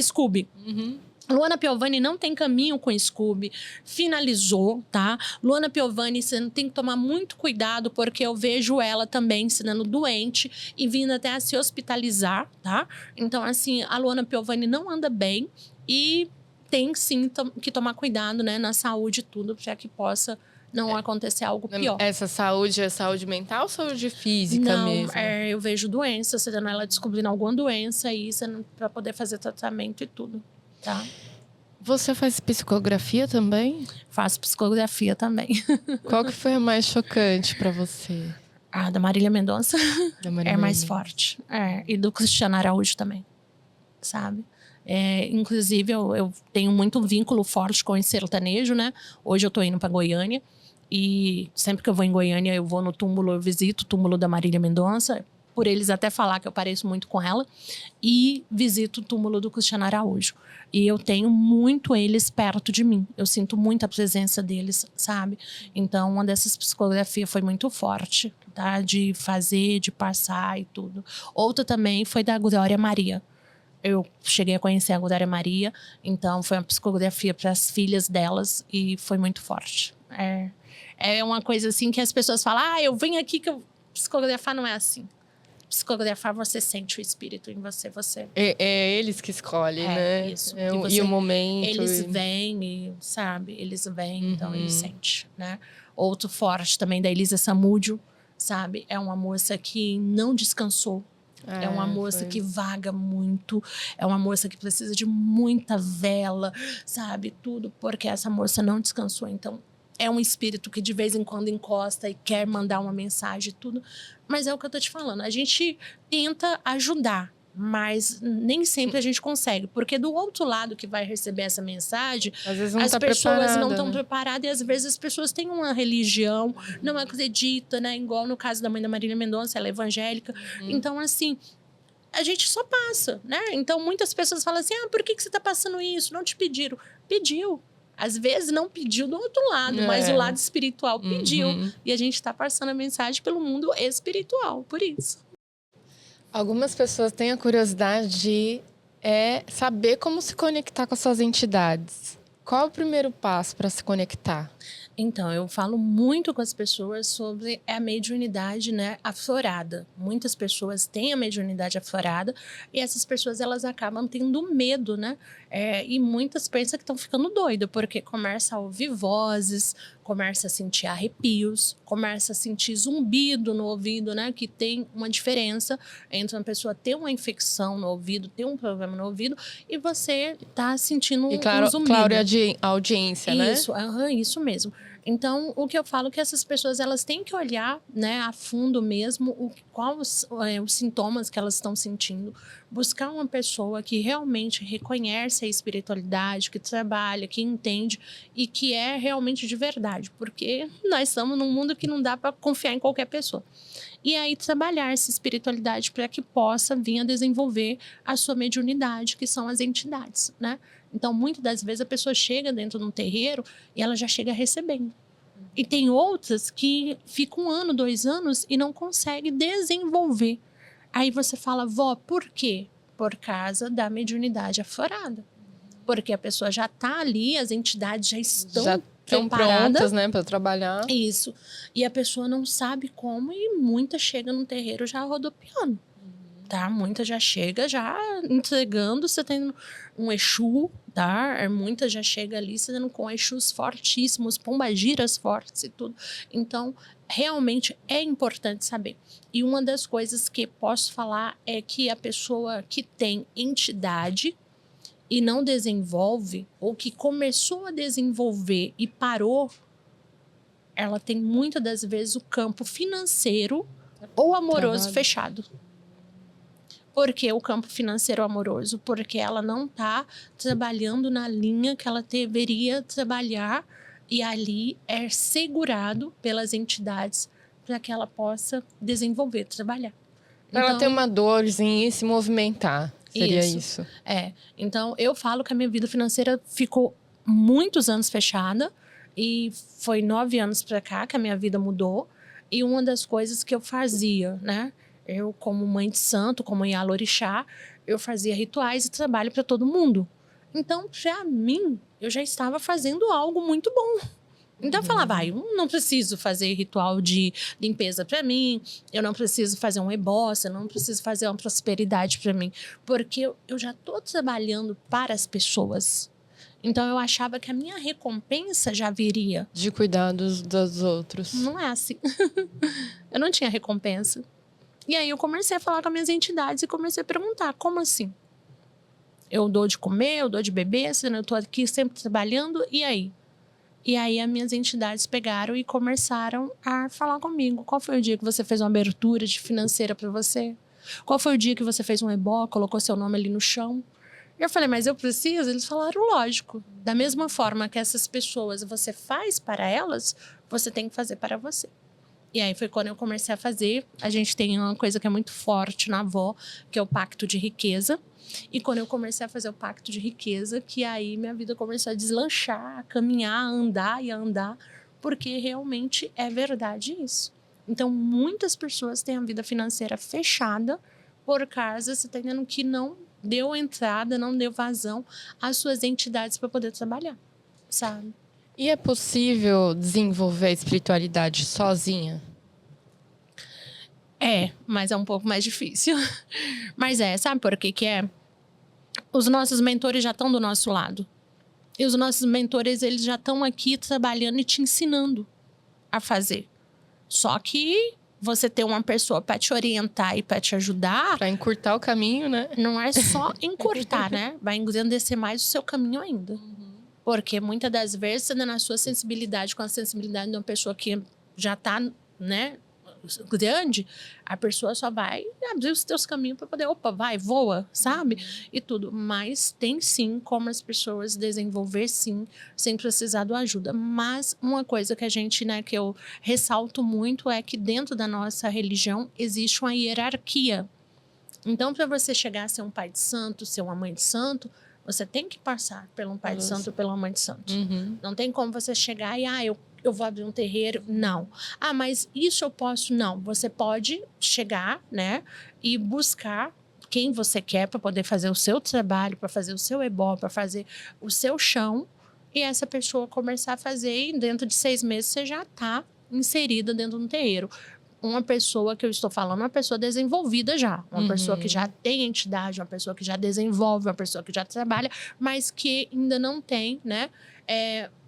Scooby.
Uhum.
Luana Piovani não tem caminho com o Scooby, finalizou, tá? Luana Piovani, você tem que tomar muito cuidado, porque eu vejo ela também sendo doente e vindo até a se hospitalizar, tá? Então, assim, a Luana Piovani não anda bem e tem sim que tomar cuidado, né, na saúde e tudo, para que possa não acontecer algo pior.
Essa saúde é saúde mental ou saúde física mesmo?
Não, eu vejo doença, você ela descobrindo alguma doença aí, para poder fazer tratamento e tudo, tá?
Você faz psicografia também?
Faço psicografia também.
Qual que foi a mais chocante para você?
A da Marília Mendonça
Da
mais forte. E do Cristiano Araújo também, sabe? Inclusive, eu tenho muito vínculo forte com esse sertanejo, né? Hoje eu tô indo para Goiânia. E sempre que eu vou em Goiânia, eu vou no túmulo, eu visito o túmulo da Marília Mendonça. Por eles até falar que eu pareço muito com ela. E visito o túmulo do Cristiano Araújo. E eu tenho muito eles perto de mim. Eu sinto muito a presença deles, sabe? Então, uma dessas psicografias foi muito forte, tá? De fazer, de passar e tudo. Outra também foi da Glória Maria. Eu cheguei a conhecer a Glória Maria. Então, foi uma psicografia para as filhas delas. E foi muito forte. É uma coisa assim que as pessoas falam, eu venho aqui que eu... Psicografar não é assim. Psicografar, você sente o espírito em você.
É eles que escolhem, né?
Isso.
E o momento.
Eles vêm, sabe? Eles vêm, então eles sentem, né? Outro forte também da Elisa Samúdio, sabe? É uma moça que não descansou. É uma moça que vaga muito. É uma moça que precisa de muita vela, sabe? Tudo, porque essa moça não descansou. Então, é um espírito que de vez em quando encosta e quer mandar uma mensagem e tudo. Mas é o que eu tô te falando. A gente tenta ajudar, mas nem sempre a gente consegue. Porque do outro lado que vai receber essa mensagem,
às vezes não
as
tá
pessoas não
preparada,
estão
né?
preparadas. E às vezes as pessoas têm uma religião, não acredita, né? Igual no caso da mãe da Marília Mendonça, ela é evangélica. Então, assim, a gente só passa, né? Então, muitas pessoas falam assim, por que você tá passando isso? Não te pediram. Pediu. Às vezes não pediu do outro lado, mas o lado espiritual pediu. E a gente está passando a mensagem pelo mundo espiritual, por isso.
Algumas pessoas têm a curiosidade de saber como se conectar com as suas entidades. Qual é o primeiro passo para se conectar?
Então, eu falo muito com as pessoas sobre a mediunidade, né, aflorada. Muitas pessoas têm a mediunidade aflorada e essas pessoas, elas acabam tendo medo, né? E muitas pensam que estão ficando doidas, porque começa a ouvir vozes, começa a sentir arrepios, começa a sentir zumbido no ouvido, né? Que tem uma diferença entre uma pessoa ter uma infecção no ouvido, ter um problema no ouvido, e você tá sentindo um zumbido.
Claro, a audiência, né?
Isso mesmo. Então, o que eu falo é que essas pessoas, elas têm que olhar, né, a fundo mesmo quais os sintomas que elas estão sentindo. Buscar uma pessoa que realmente reconhece a espiritualidade, que trabalha, que entende e que é realmente de verdade. Porque nós estamos num mundo que não dá para confiar em qualquer pessoa. E aí, trabalhar essa espiritualidade para que possa vir a desenvolver a sua mediunidade, que são as entidades, né? Então, muitas das vezes, a pessoa chega dentro de um terreiro e ela já chega recebendo. E tem outras que ficam 1 ano, 2 anos e não consegue desenvolver. Aí você fala, vó, por quê? Por causa da mediunidade aflorada. Porque a pessoa já está ali, as entidades já estão
prontas, né, para trabalhar.
Isso. E a pessoa não sabe como e muita chega no terreiro já rodopiando. tá? Muita já chega já entregando, você tem um Exu, tá? Muita já chega ali sendo com Exus fortíssimos, pombagiras fortes e tudo. Então, realmente é importante saber. E uma das coisas que posso falar é que a pessoa que tem entidade e não desenvolve, ou que começou a desenvolver e parou, ela tem muitas das vezes o campo financeiro ou amoroso fechado. Por que o campo financeiro amoroso? Porque ela não está trabalhando na linha que ela deveria trabalhar, e ali é segurado pelas entidades para que ela possa desenvolver, trabalhar.
Ela tem uma dorzinha em se movimentar. Seria isso.
Então, eu falo que a minha vida financeira ficou muitos anos fechada, e foi 9 anos para cá que a minha vida mudou. E uma das coisas que eu fazia, né? Eu, como mãe de santo, como Yalorixá, eu fazia rituais e trabalho para todo mundo. Então, para mim, eu já estava fazendo algo muito bom. Então, eu falava, eu não preciso fazer ritual de limpeza para mim, eu não preciso fazer um ebósse, eu não preciso fazer uma prosperidade para mim, porque eu já estou trabalhando para as pessoas. Então, eu achava que a minha recompensa já viria.
De cuidar dos outros.
Não é assim. Eu não tinha recompensa. E aí, eu comecei a falar com as minhas entidades e comecei a perguntar, como assim? Eu dou de comer, eu dou de beber, eu estou aqui sempre trabalhando, e aí? E aí, as minhas entidades pegaram e começaram a falar comigo. Qual foi o dia que você fez uma abertura de financeira para você? Qual foi o dia que você fez um ebó, colocou seu nome ali no chão? Eu falei, mas eu preciso? Eles falaram, lógico. Da mesma forma que essas pessoas você faz para elas, você tem que fazer para você. E aí foi quando eu comecei a fazer. A gente tem uma coisa que é muito forte na avó, que é o pacto de riqueza. E quando eu comecei a fazer o pacto de riqueza, que aí minha vida começou a deslanchar, a caminhar, a andar e a andar, porque realmente é verdade isso. Então, muitas pessoas têm a vida financeira fechada por causa, você está entendendo, que não deu entrada, não deu vazão às suas entidades para poder trabalhar, sabe?
E é possível desenvolver a espiritualidade sozinha?
Mas é um pouco mais difícil. Mas sabe por que que é? Os nossos mentores já estão do nosso lado. E os nossos mentores, eles já estão aqui trabalhando e te ensinando a fazer. Só que você ter uma pessoa para te orientar e para te ajudar...
Para encurtar o caminho, né?
Não é só encurtar, né? Vai engrandecer mais o seu caminho ainda. Porque muitas das vezes, na sua sensibilidade, com a sensibilidade de uma pessoa que já está, né, grande, a pessoa só vai abrir os teus caminhos para poder, vai, voa, sabe? E tudo. Mas tem sim como as pessoas desenvolver, sim, sem precisar de ajuda. Mas uma coisa que a gente, né, que eu ressalto muito é que dentro da nossa religião existe uma hierarquia. Então, para você chegar a ser um pai de santo, ser uma mãe de santo, você tem que passar por um pai de santo ou pela mãe de santo. Não tem como você chegar e, eu vou abrir um terreiro. Não. Mas isso eu posso? Não. Você pode chegar, né, e buscar quem você quer para poder fazer o seu trabalho, para fazer o seu ebó, para fazer o seu chão, e essa pessoa começar a fazer, e dentro de 6 meses você já está inserida dentro do terreiro. Uma pessoa que eu estou falando, uma pessoa desenvolvida já. Uma pessoa que já tem entidade, uma pessoa que já desenvolve, uma pessoa que já trabalha, mas que ainda não tem, né,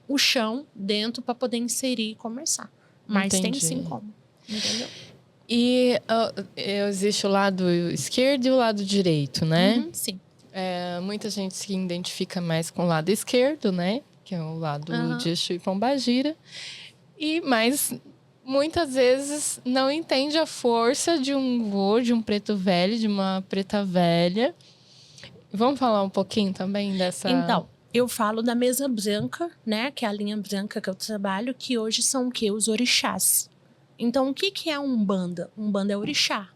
o chão dentro para poder inserir e começar. Mas tem sim como. Entendeu?
E existe o lado esquerdo e o lado direito, né?
Sim.
Muita gente se identifica mais com o lado esquerdo, né? Que é o lado de Exu e Pombagira. Mas muitas vezes não entende a força de um vô, de um preto velho, de uma preta velha. Vamos falar um pouquinho também dessa...
Então, eu falo da mesa branca, né? Que é a linha branca que eu trabalho, que hoje são o quê? Os orixás. Então, o que que é Umbanda? Umbanda é orixá.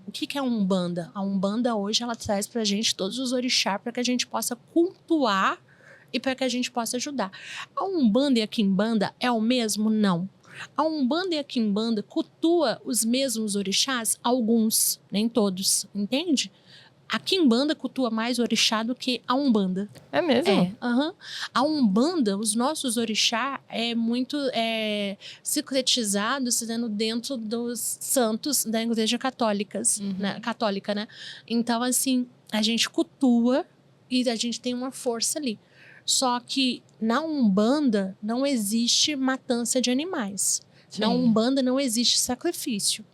O que que é Umbanda? A Umbanda hoje, ela traz pra gente todos os orixás para que a gente possa cultuar e para que a gente possa ajudar. A Umbanda e a Quimbanda é o mesmo? Não. A Umbanda e a Quimbanda cultua os mesmos orixás? Alguns, nem todos, entende? A quimbanda cultua mais o orixá do que a umbanda.
É mesmo?
Aham. A umbanda, os nossos orixá é muito sincretizado, sendo dentro dos santos da igreja católica, né? Então, assim, a gente cultua e a gente tem uma força ali. Só que na umbanda não existe matança de animais.
Sim.
Na umbanda não existe sacrifício.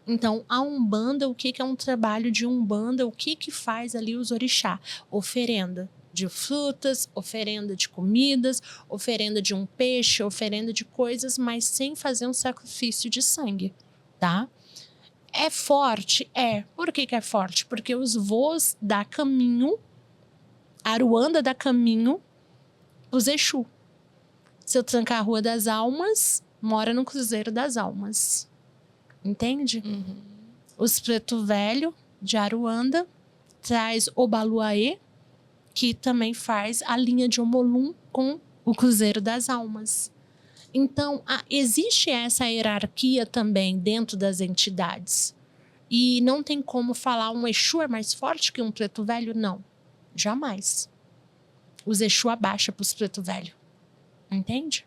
Então, a umbanda, o que é um trabalho de umbanda? O que faz ali os orixá? Oferenda de frutas, oferenda de comidas, oferenda de um peixe, oferenda de coisas, mas sem fazer um sacrifício de sangue, tá? É forte? É. Por que é forte? Porque os vôs dá caminho, a Aruanda dá caminho os Exu. Seu Tranca-Rua das Almas mora no Cruzeiro das Almas. Entende? Os Preto Velho de Aruanda traz o Baluaê, que também faz a linha de Omolum com o Cruzeiro das Almas. Então, existe essa hierarquia também dentro das entidades. E não tem como falar um Exu é mais forte que um Preto Velho? Não. Jamais. Os Exu abaixa para os Preto Velho. Entende?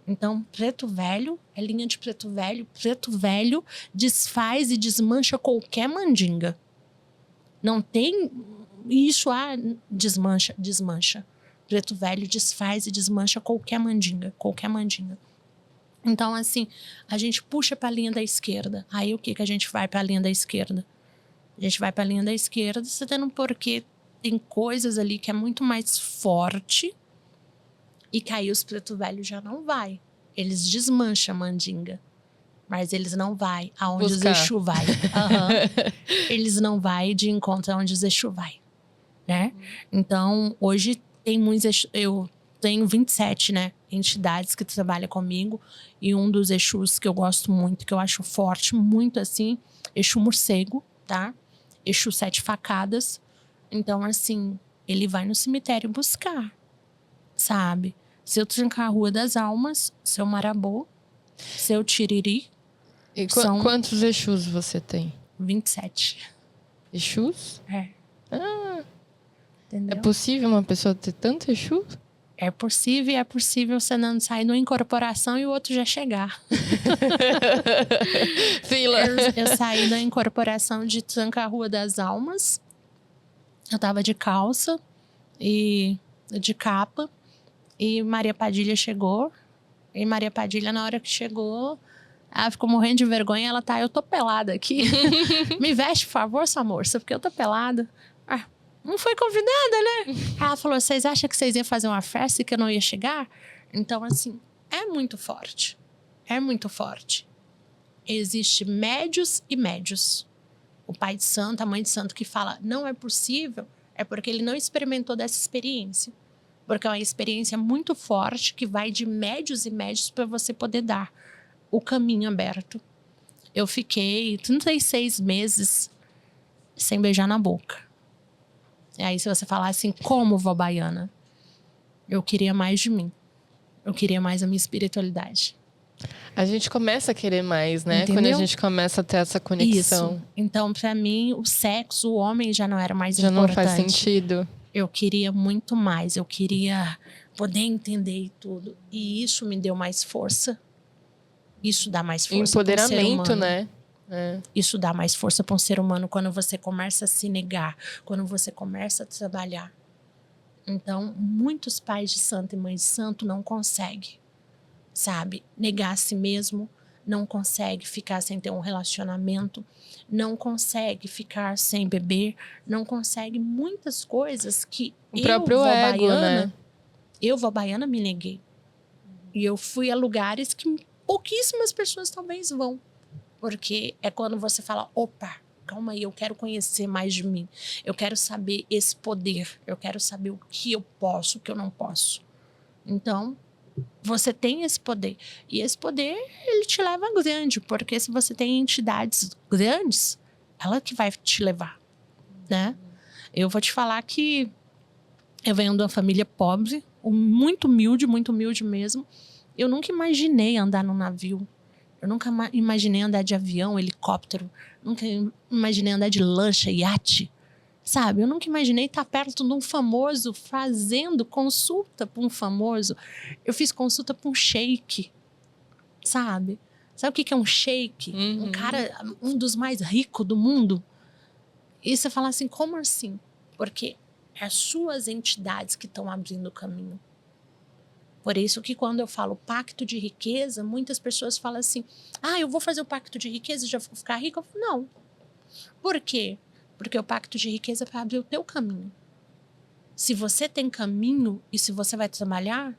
Então, Preto Velho é linha de Preto Velho. Preto Velho desfaz e desmancha qualquer mandinga. Não tem isso, desmancha. Preto Velho desfaz e desmancha qualquer mandinga. Então, assim, a gente puxa para a linha da esquerda. Aí, o que a gente vai para a linha da esquerda? A gente vai para a linha da esquerda, você tendo porque tem coisas ali que é muito mais forte. E que aí os Preto Velho já não vai. Eles desmancham a mandinga. Mas eles não vai aonde os Exu vai. Eles não vai de encontro aonde os Exu vai. Né? Então, hoje tem muitos Exu. Eu tenho 27, né? Entidades que trabalham comigo. E um dos Exus que eu gosto muito, que eu acho forte, muito assim, Exu Morcego, tá? Exu Sete Facadas. Então, assim, ele vai no cemitério buscar, sabe? Seu Tranca-Rua das Almas, seu Marabô, seu Tiriri.
E quantos Exus você tem?
27.
Exus?
É.
É possível uma pessoa ter tanto Exu?
É possível você não sair numa incorporação e o outro já chegar.
Fila.
Eu saí da incorporação de Tranca-Rua das Almas. Eu tava de calça e de capa. E Maria Padilha chegou. E Maria Padilha, na hora que chegou, ela ficou morrendo de vergonha. Ela eu tô pelada aqui. Me veste, por favor, sua moça, porque eu tô pelada. Não foi convidada, né? Ela falou, vocês acham que vocês iam fazer uma festa e que eu não ia chegar? Então, assim, é muito forte. É muito forte. Existe médios e médios. O pai de santo, a mãe de santo que fala, não é possível, é porque ele não experimentou dessa experiência. Porque é uma experiência muito forte que vai de médios e médios para você poder dar o caminho aberto. Eu fiquei 36 meses sem beijar na boca. E aí, se você falar assim, como vó baiana? Eu queria mais de mim. Eu queria mais a minha espiritualidade.
A gente começa a querer mais, né?
Entendeu?
Quando a gente começa a ter essa conexão.
Isso. Então, para mim, o sexo, o homem já não era mais
já
importante.
Já não faz sentido.
Eu queria muito mais, eu queria poder entender tudo. E isso me deu mais força. Isso dá mais força.
Empoderamento, né? É.
Isso dá mais força para um ser humano quando você começa a se negar, quando você começa a trabalhar. Então, muitos pais de santo e mães de santo não conseguem, sabe? Negar a si mesmo, não consegue ficar sem ter um relacionamento, não consegue ficar sem beber, não consegue muitas coisas que
o próprio ego, né?
Eu, vó baiana, me neguei. E eu fui a lugares que pouquíssimas pessoas talvez vão. Porque é quando você fala, opa, calma aí, eu quero conhecer mais de mim. Eu quero saber esse poder. Eu quero saber o que eu posso, o que eu não posso. Então, você tem esse poder. E esse poder, ele te leva grande. Porque se você tem entidades grandes, ela que vai te levar, né? Eu vou te falar que eu venho de uma família pobre, muito humilde mesmo. Eu nunca imaginei andar num navio. Eu nunca imaginei andar de avião, helicóptero. Nunca imaginei andar de lancha, iate. Sabe? Eu nunca imaginei estar perto de um famoso fazendo consulta para um famoso. Eu fiz consulta para um sheik, sabe? Sabe o que é um sheik? Um cara, um dos mais ricos do mundo. E você fala assim, como assim? Porque é as suas entidades que estão abrindo o caminho. Por isso que quando eu falo pacto de riqueza, muitas pessoas falam assim, eu vou fazer o pacto de riqueza e já vou ficar rica? Eu falo, não. Por quê? Porque o pacto de riqueza é para abrir o teu caminho. Se você tem caminho e se você vai trabalhar,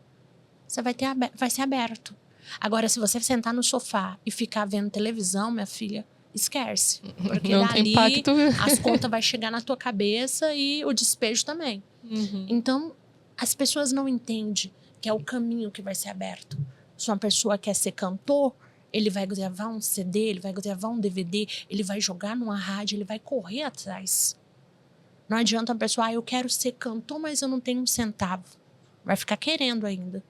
você vai ser aberto. Agora, se você sentar no sofá e ficar vendo televisão, minha filha, esquece. Porque
não
dali
tem pacto.
as contas vão chegar na tua cabeça e o despejo também. Então, as pessoas não entendem que é o caminho que vai ser aberto. Se uma pessoa quer ser cantor, ele vai gravar um CD, ele vai gravar um DVD, ele vai jogar numa rádio, ele vai correr atrás. Não adianta a pessoa, eu quero ser cantor, mas eu não tenho um centavo. Vai ficar querendo ainda.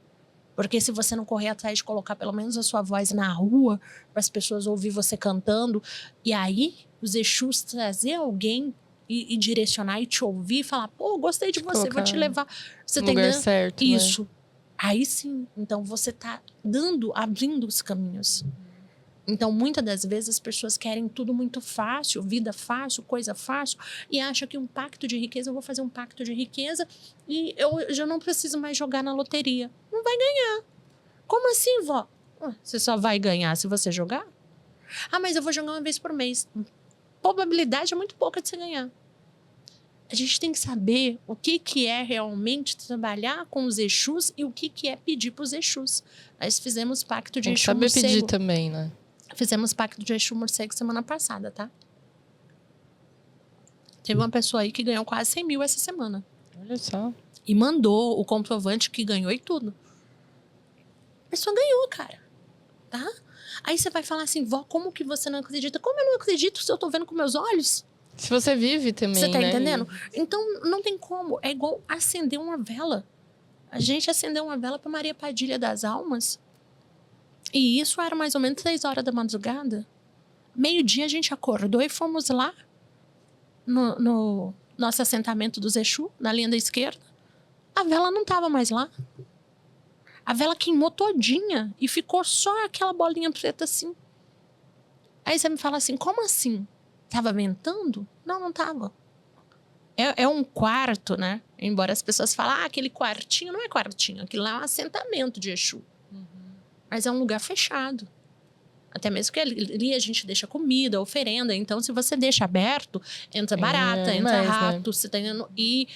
Porque se você não correr atrás de colocar pelo menos a sua voz na rua, para as pessoas ouvir você cantando, e aí os Exus trazer alguém e direcionar e te ouvir e falar, pô, gostei de você, vou te levar. Você
no
tem
lugar certo,
isso.
Né?
Aí sim, então você tá abrindo os caminhos. Então, muitas das vezes, as pessoas querem tudo muito fácil, vida fácil, coisa fácil, e acham que um pacto de riqueza, eu vou fazer um pacto de riqueza e eu já não preciso mais jogar na loteria. Não vai ganhar. Como assim, vó? Você só vai ganhar se você jogar? Mas eu vou jogar uma vez por mês. Probabilidade é muito pouca de você ganhar. A gente tem que saber o que é realmente trabalhar com os Exus e o que é pedir para os Exus. Nós fizemos pacto de Exu morcego.
Saber pedir também, né?
Fizemos pacto de Exu morcego semana passada, tá? Teve uma pessoa aí que ganhou quase 100 mil essa semana.
Olha só.
E mandou o comprovante que ganhou e tudo. A pessoa ganhou, cara. Tá? Aí você vai falar assim, vó, como que você não acredita? Como eu não acredito se eu tô vendo com meus olhos?
Se você vive também,
Você tá
né?
entendendo? Então, não tem como. É igual acender uma vela. A gente acendeu uma vela para Maria Padilha das Almas. E isso era mais ou menos 3 horas da madrugada. Meio-dia a gente acordou e fomos lá no nosso assentamento dos Exu, na linha da esquerda. A vela não estava mais lá. A vela queimou todinha e ficou só aquela bolinha preta assim. Aí você me fala assim, como assim? Tava ventando? Não, não tava. É um quarto, né? Embora as pessoas falem, aquele quartinho, não é quartinho. Aquilo lá é um assentamento de Exu. Mas é um lugar fechado. Até mesmo que ali a gente deixa comida, oferenda. Então, se você deixa aberto, entra barata, entra rato. Você tá indo, e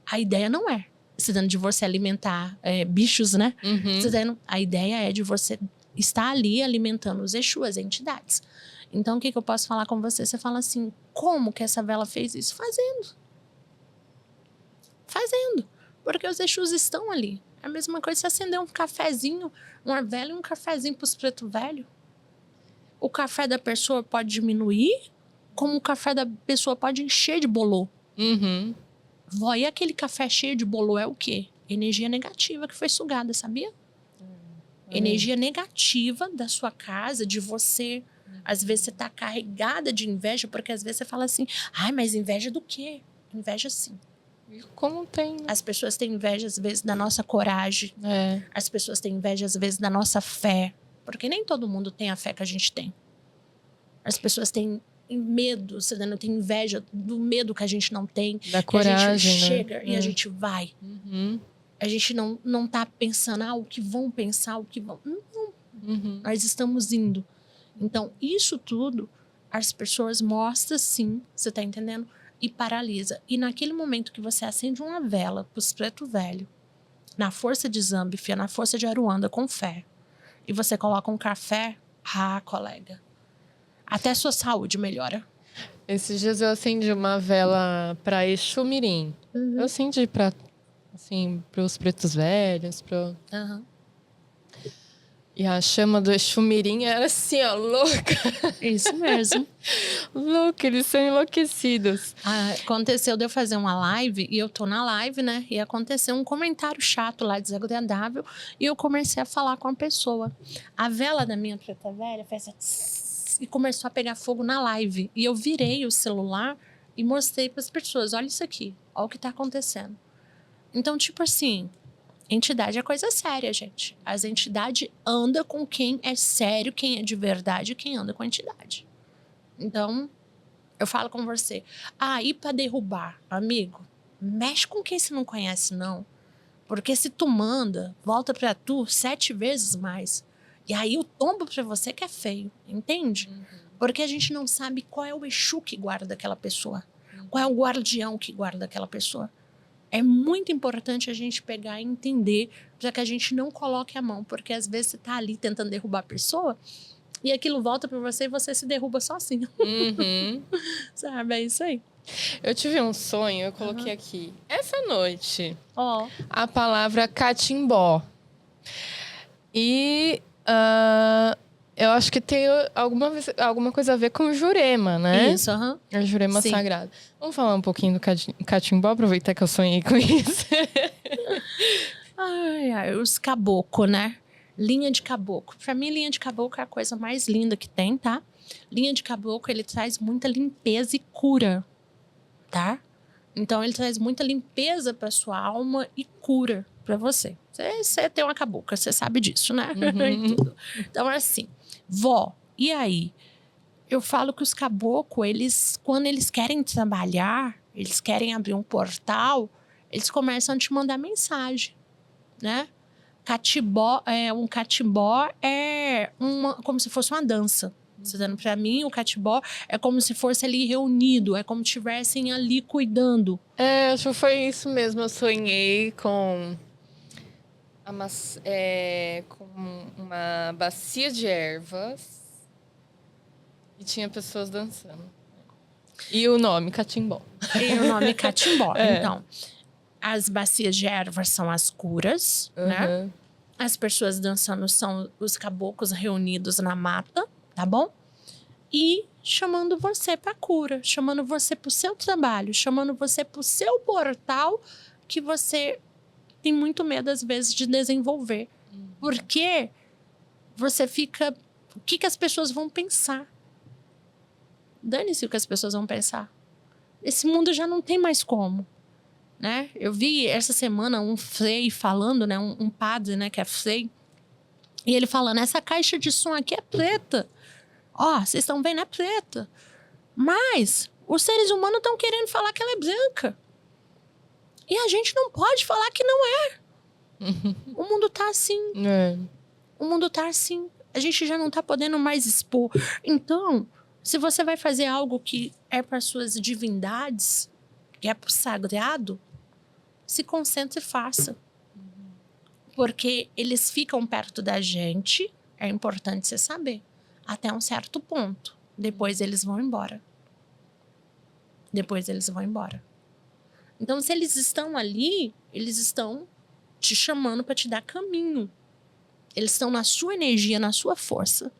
a ideia não é você tá indo de você alimentar bichos, né? Você tá indo, a ideia é de você estar ali alimentando os Exu, as entidades. Então, o que eu posso falar com você? Você fala assim, como que essa vela fez isso? Fazendo. Porque os Exus estão ali. É a mesma coisa se acender um cafezinho, uma vela e um cafezinho para os preto velho. O café da pessoa pode diminuir, como o café da pessoa pode encher de bolô. Vó, e aquele café cheio de bolô é o quê? Energia negativa que foi sugada, sabia? Energia negativa da sua casa, de você. Às vezes você tá carregada de inveja, porque às vezes você fala assim, mas inveja do quê? Inveja sim.
Como tem, né?
As pessoas têm inveja, às vezes, da nossa coragem. As pessoas têm inveja, às vezes, da nossa fé. Porque nem todo mundo tem a fé que a gente tem. As pessoas têm medo, você não tem inveja do medo que a gente não tem.
Da coragem,
a gente chega
né?
e a gente vai. A gente não tá pensando, o que vão pensar, o que vão... Não. Nós estamos indo. Então, isso tudo, as pessoas mostram sim, você tá entendendo? E paralisa. E naquele momento que você acende uma vela pros preto velho, na força de Zambifia, na força de Aruanda, com fé, e você coloca um café, colega, até sua saúde melhora.
Esses dias eu acendi uma vela pra Exu Mirim. Eu acendi pra, assim, pros pretos velhos, E a chama do Exu Mirim era assim, ó, louca.
Isso mesmo.
Louca, eles são enlouquecidos.
Aconteceu de eu fazer uma live, e eu tô na live, né? E aconteceu um comentário chato lá, desagradável, e eu comecei a falar com a pessoa. A vela da minha preta velha fez assim, e começou a pegar fogo na live. E eu virei o celular e mostrei para as pessoas, olha isso aqui, olha o que tá acontecendo. Então, tipo assim, entidade é coisa séria, gente. As entidades andam com quem é sério, quem é de verdade, quem anda com a entidade. Então, eu falo com você, ir para derrubar, amigo, mexe com quem você não conhece, não. Porque se tu manda, volta para tu 7 vezes mais. E aí o tombo para você que é feio, entende? Porque a gente não sabe qual é o Exu que guarda aquela pessoa. Qual é o guardião que guarda aquela pessoa. É muito importante a gente pegar e entender para que a gente não coloque a mão. Porque às vezes você tá ali tentando derrubar a pessoa e aquilo volta para você e você se derruba sozinho. Sabe? É isso aí.
Eu tive um sonho, eu coloquei aqui. Essa noite,
Ó.
a palavra catimbó. E eu acho que tem alguma coisa a ver com Jurema, né?
Isso, aham.
A Jurema
Sim.
sagrada. Vamos falar um pouquinho do catimbó, aproveitar que eu sonhei com isso.
Os caboclos, né? Linha de caboclo. Pra mim, linha de caboclo é a coisa mais linda que tem, tá? Linha de caboclo, ele traz muita limpeza e cura, tá? Então, ele traz muita limpeza pra sua alma e cura pra você. Você tem uma cabocla, você sabe disso, né? E tudo. Então, assim, vó, e aí? Eu falo que os caboclos, quando eles querem trabalhar, eles querem abrir um portal, eles começam a te mandar mensagem, né? Um catimbó é como se fosse uma dança. Você dando pra mim, o catimbó é como se fosse ali reunido, é como se estivessem ali cuidando.
Acho que foi isso mesmo. Eu sonhei com uma bacia de ervas e tinha pessoas dançando. E o nome, catimbó.
E o nome catimbó. Então, as bacias de ervas são as curas, né? As pessoas dançando são os caboclos reunidos na mata, tá bom? E chamando você pra cura, chamando você pro seu trabalho, chamando você pro seu portal que você tem muito medo, às vezes, de desenvolver. Porque você fica... O que as pessoas vão pensar? Dane-se o que as pessoas vão pensar. Esse mundo já não tem mais como, né? Eu vi essa semana um frei falando, né? Um padre, né? Que é frei. E ele falando, essa caixa de som aqui é preta. Ó, vocês estão vendo, é preta. Mas os seres humanos estão querendo falar que ela é branca. E a gente não pode falar que não é. O mundo tá assim. O mundo tá assim. A gente já não tá podendo mais expor. Então, se você vai fazer algo que é para suas divindades, que é pro sagrado, se concentre e faça. Porque eles ficam perto da gente, é importante você saber, até um certo ponto. Depois eles vão embora. Depois eles vão embora. Então, se eles estão ali, eles estão te chamando para te dar caminho. Eles estão na sua energia, na sua força.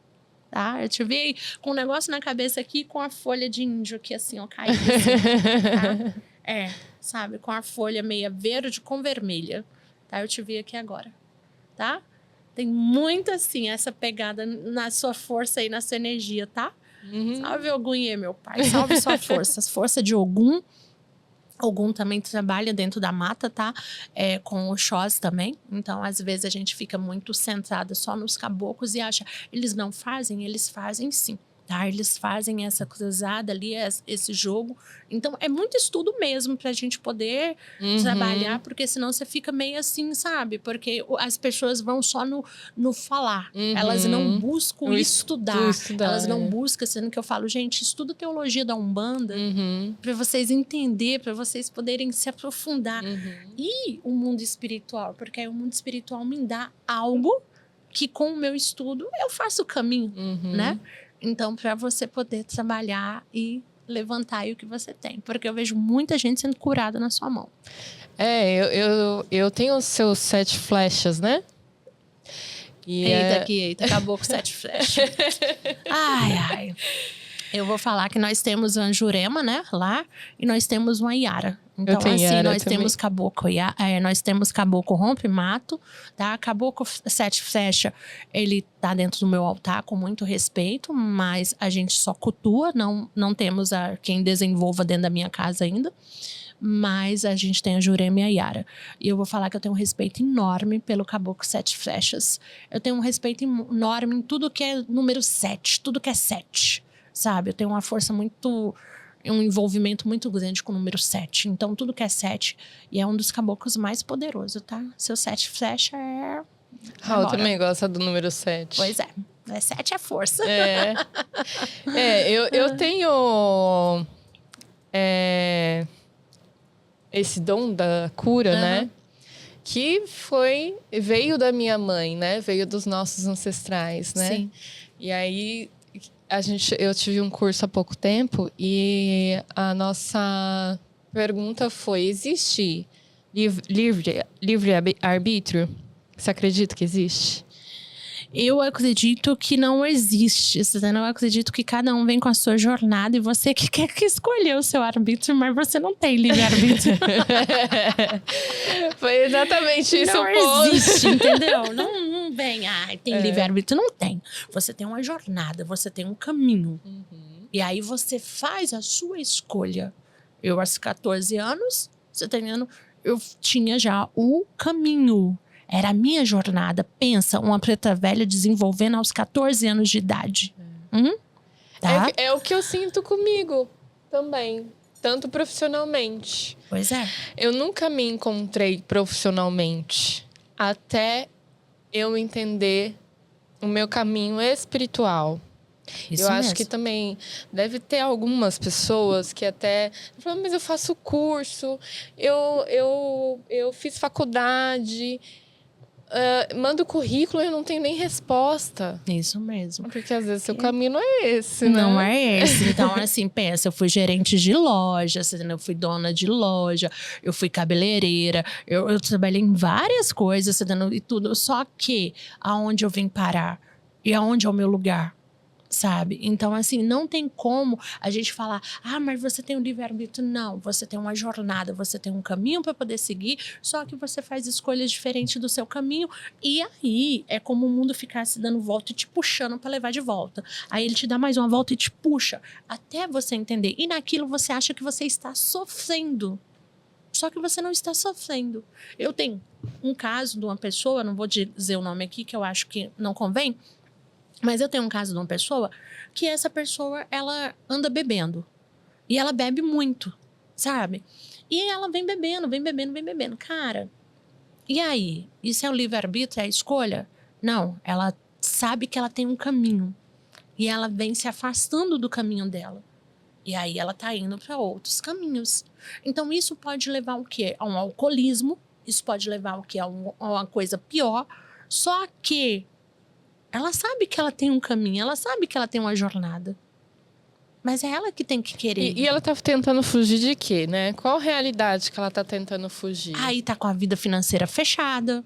Tá? Eu te vi com um negócio na cabeça aqui, com a folha de índio aqui, assim, ó, caída. Assim, tá? Sabe? Com a folha meia verde com vermelha. Tá? Eu te vi aqui agora. Tá? Tem muito, assim, essa pegada na sua força e na sua energia, tá? Salve Ogum, meu pai. Salve sua força. Força de Ogum. Ogum também trabalha dentro da mata, tá? Com Oxós também. Então, às vezes, a gente fica muito centrada só nos caboclos e acha... Eles não fazem? Eles fazem sim, tá? Eles fazem essa cruzada ali, esse jogo. Então, é muito estudo mesmo pra gente poder trabalhar, porque senão você fica meio assim, sabe? Porque as pessoas vão só no falar. Elas não buscam estudar. Elas não buscam, sendo que eu falo, gente, estuda teologia da Umbanda pra vocês entenderem, pra vocês poderem se aprofundar. E o mundo espiritual, porque aí o mundo espiritual me dá algo que com o meu estudo eu faço o caminho, né? Então, para você poder trabalhar e levantar aí o que você tem. Porque eu vejo muita gente sendo curada na sua mão.
Eu tenho os seus 7 flechas, né?
Eita, acabou com 7 flechas. Ai. Eu vou falar que nós temos uma Jurema, né? Lá. E nós temos uma Yara. Então,
tenho
assim,
Yara
nós
também.
temos caboclo, nós temos caboclo rompe-mato, tá? Caboclo sete flecha, ele tá dentro do meu altar com muito respeito, mas a gente só cultua, não temos quem desenvolva dentro da minha casa ainda. Mas a gente tem a Jurema e a Yara. E eu vou falar que eu tenho um respeito enorme pelo caboclo sete flechas. Eu tenho um respeito enorme em tudo que é número 7, tudo que é 7, sabe? Eu tenho uma força muito... um envolvimento muito grande com o número 7. Então, tudo que é 7. E é um dos caboclos mais poderosos, tá? Seu 7 flecha é...
Raul também gosta do número 7.
Pois é. 7 é força.
Eu tenho... esse dom da cura, né? Que veio da minha mãe, né? Veio dos nossos ancestrais, né?
Sim.
E aí... eu tive um curso há pouco tempo e a nossa pergunta foi: existe livre-arbítrio? Você acredita que existe?
Eu acredito que não existe. Eu acredito que cada um vem com a sua jornada e você que quer que escolher o seu arbítrio, mas você não tem livre-arbítrio.
Foi exatamente isso o ponto.
Não existe, entendeu? Não vem, tem livre-arbítrio. Não tem. Você tem uma jornada, você tem um caminho. E aí você faz a sua escolha. Eu, aos 14 anos, você tá entendendo? Eu tinha já o caminho. Era a minha jornada. Pensa, uma preta velha desenvolvendo aos 14 anos de idade. Tá?
É o que eu sinto comigo também. Tanto profissionalmente.
Pois é.
Eu nunca me encontrei profissionalmente. Até eu entender o meu caminho espiritual.
Isso
eu
mesmo.
acho que também deve ter algumas pessoas que até falam, mas eu faço curso, eu fiz faculdade, mando currículo e eu não tenho nem resposta.
Isso mesmo.
Porque às vezes seu caminho não é esse, né?
Não é esse. Então, assim, pensa, eu fui gerente de loja, eu fui dona de loja, eu fui cabeleireira, eu trabalhei em várias coisas, e tudo. Só que, aonde eu vim parar? E aonde é o meu lugar? Sabe? Então, assim, não tem como a gente falar, mas você tem um livre-arbítrio. Não, você tem uma jornada, você tem um caminho para poder seguir, só que você faz escolhas diferentes do seu caminho. E aí, é como o mundo ficasse dando volta e te puxando para levar de volta. Aí ele te dá mais uma volta e te puxa, até você entender. E naquilo você acha que você está sofrendo. Só que você não está sofrendo. Eu tenho um caso de uma pessoa, não vou dizer o nome aqui, que eu acho que não convém, mas eu tenho um caso de uma pessoa que essa pessoa, ela anda bebendo. E ela bebe muito, sabe? E ela vem bebendo, vem bebendo, vem bebendo. Cara, e aí? Isso é o livre-arbítrio, é a escolha? Não, ela sabe que ela tem um caminho. E ela vem se afastando do caminho dela. E aí ela tá indo para outros caminhos. Então isso pode levar o quê? A um alcoolismo. Isso pode levar o quê? A uma coisa pior. Só que ela sabe que ela tem um caminho, ela sabe que ela tem uma jornada. Mas é ela que tem que querer.
E ela tá tentando fugir de quê, né? Qual realidade que ela tá tentando fugir?
Aí tá com a vida financeira fechada.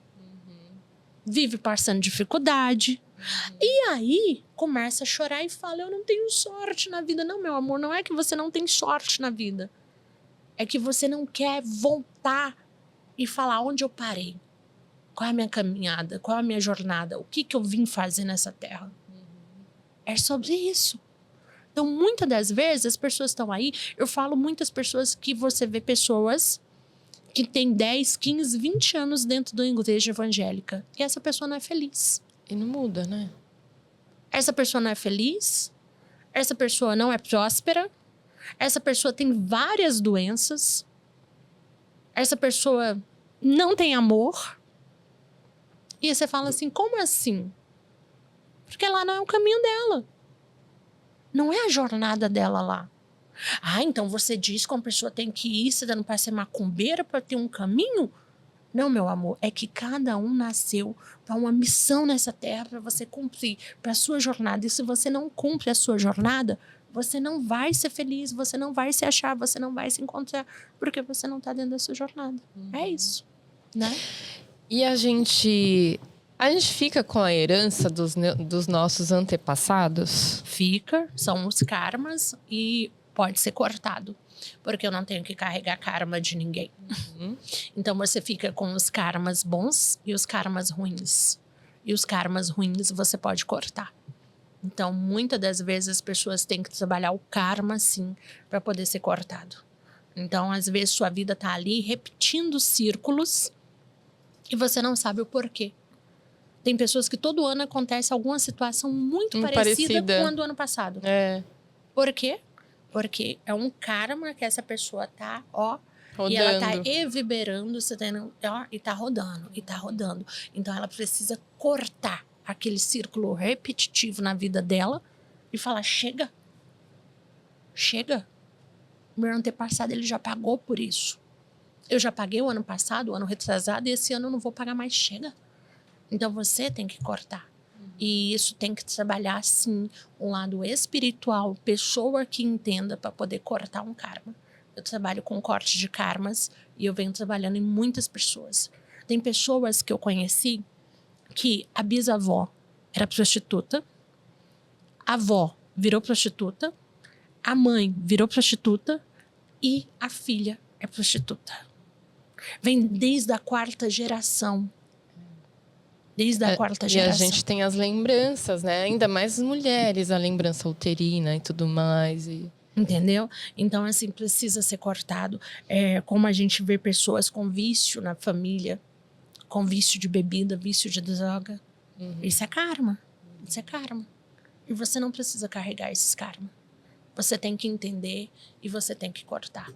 Vive passando dificuldade. E aí começa a chorar e fala, eu não tenho sorte na vida. Não, meu amor, não é que você não tem sorte na vida. É que você não quer voltar e falar onde eu parei. Qual é a minha caminhada? Qual é a minha jornada? O que eu vim fazer nessa terra? É sobre isso. Então, muitas das vezes, as pessoas estão aí... Eu falo muitas pessoas que você vê pessoas que têm 10, 15, 20 anos dentro da igreja evangélica. E essa pessoa não é feliz.
E não muda, né?
Essa pessoa não é feliz. Essa pessoa não é próspera. Essa pessoa tem várias doenças. Essa pessoa não tem amor. E você fala assim, como assim? Porque lá não é o caminho dela. Não é a jornada dela lá. Então você diz que uma pessoa tem que ir se dando para ser macumbeira para ter um caminho? Não, meu amor, é que cada um nasceu para uma missão nessa terra para você cumprir, para a sua jornada. E se você não cumpre a sua jornada, você não vai ser feliz, você não vai se achar, você não vai se encontrar, porque você não está dentro da sua jornada. É isso, né?
E a gente fica com a herança dos nossos antepassados?
Fica, são os karmas. E pode ser cortado. Porque eu não tenho que carregar karma de ninguém. Então você fica com os karmas bons e os karmas ruins. E os karmas ruins você pode cortar. Então, muitas das vezes as pessoas têm que trabalhar o karma, sim, para poder ser cortado. Então, às vezes, sua vida tá ali repetindo círculos e você não sabe o porquê. Tem pessoas que todo ano acontece alguma situação muito parecida com a do ano passado.
É.
Por quê? Porque é um karma que essa pessoa tá,
Rodando.
e ela tá reverberando, você tá, e tá rodando, e tá rodando. Então, ela precisa cortar aquele círculo repetitivo na vida dela e falar, chega. Meu antepassado, ele já pagou por isso. Eu já paguei o ano passado, o ano retrasado, e esse ano eu não vou pagar mais, chega. Então, você tem que cortar. E isso tem que trabalhar, sim, um lado espiritual, pessoa que entenda para poder cortar um karma. Eu trabalho com corte de karmas e eu venho trabalhando em muitas pessoas. Tem pessoas que eu conheci que a bisavó era prostituta, a avó virou prostituta, a mãe virou prostituta e a filha é prostituta. Vem desde a quarta geração. Desde a quarta geração.
E a gente tem as lembranças, né? Ainda mais as mulheres, a lembrança uterina e tudo mais.
Entendeu? Então, assim, precisa ser cortado. Como a gente vê pessoas com vício na família, com vício de bebida, vício de droga. Isso é karma. Isso é karma. E você não precisa carregar esses karma. Você tem que entender e você tem que cortar.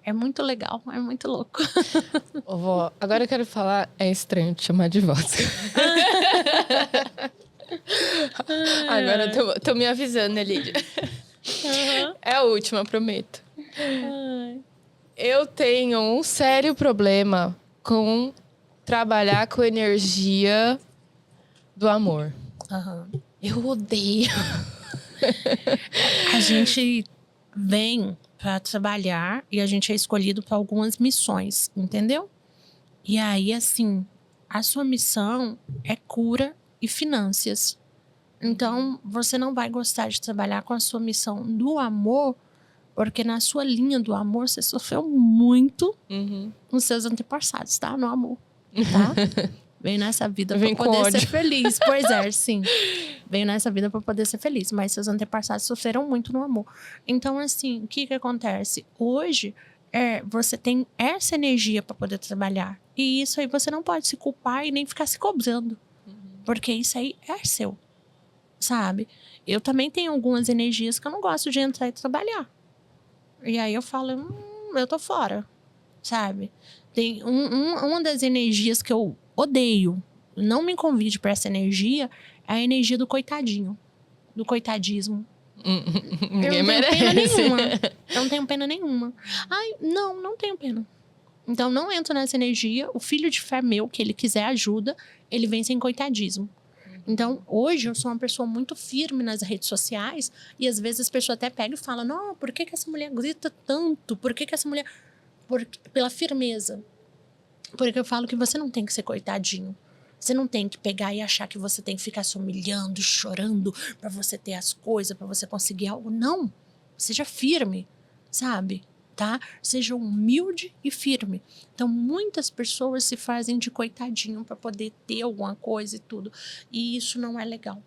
É muito legal, é muito louco.
Ô, vó, agora eu quero falar, é estranho te chamar de vó. Agora eu tô me avisando, Lídia. É a última, prometo. Eu tenho um sério problema com trabalhar com energia do amor. Eu odeio.
A gente vem para trabalhar e a gente é escolhido para algumas missões, entendeu? E aí, assim, a sua missão é cura e finanças. Então, você não vai gostar de trabalhar com a sua missão do amor, porque na sua linha do amor você sofreu muito com seus antepassados, tá? No amor, tá? Veio nessa vida para poder ser feliz. Pois é, sim. Veio nessa vida para poder ser feliz. Mas seus antepassados sofreram muito no amor. Então, assim, o que acontece? Hoje, você tem essa energia para poder trabalhar. E isso aí você não pode se culpar e nem ficar se cobrando. Porque isso aí é seu. Sabe? Eu também tenho algumas energias que eu não gosto de entrar e trabalhar. E aí eu falo, eu tô fora. Sabe? Tem uma das energias que eu odeio, não me convide para essa energia, é a energia do coitadinho, do coitadismo.
Ninguém
eu não tenho pena
merece.
nenhuma. Eu não tenho pena nenhuma. Ai, não tenho pena. Então não entro nessa energia. O filho de fé meu, que ele quiser ajuda, ele vem sem coitadismo. Então, hoje eu sou uma pessoa muito firme nas redes sociais e às vezes as pessoas até pegam e falam, não, por que essa mulher grita tanto? Por que essa mulher... Pela firmeza. Porque eu falo que você não tem que ser coitadinho. Você não tem que pegar e achar que você tem que ficar se humilhando, chorando para você ter as coisas, para você conseguir algo. Não. Seja firme, sabe? Tá? Seja humilde e firme. Então, muitas pessoas se fazem de coitadinho para poder ter alguma coisa e tudo. E isso não é legal.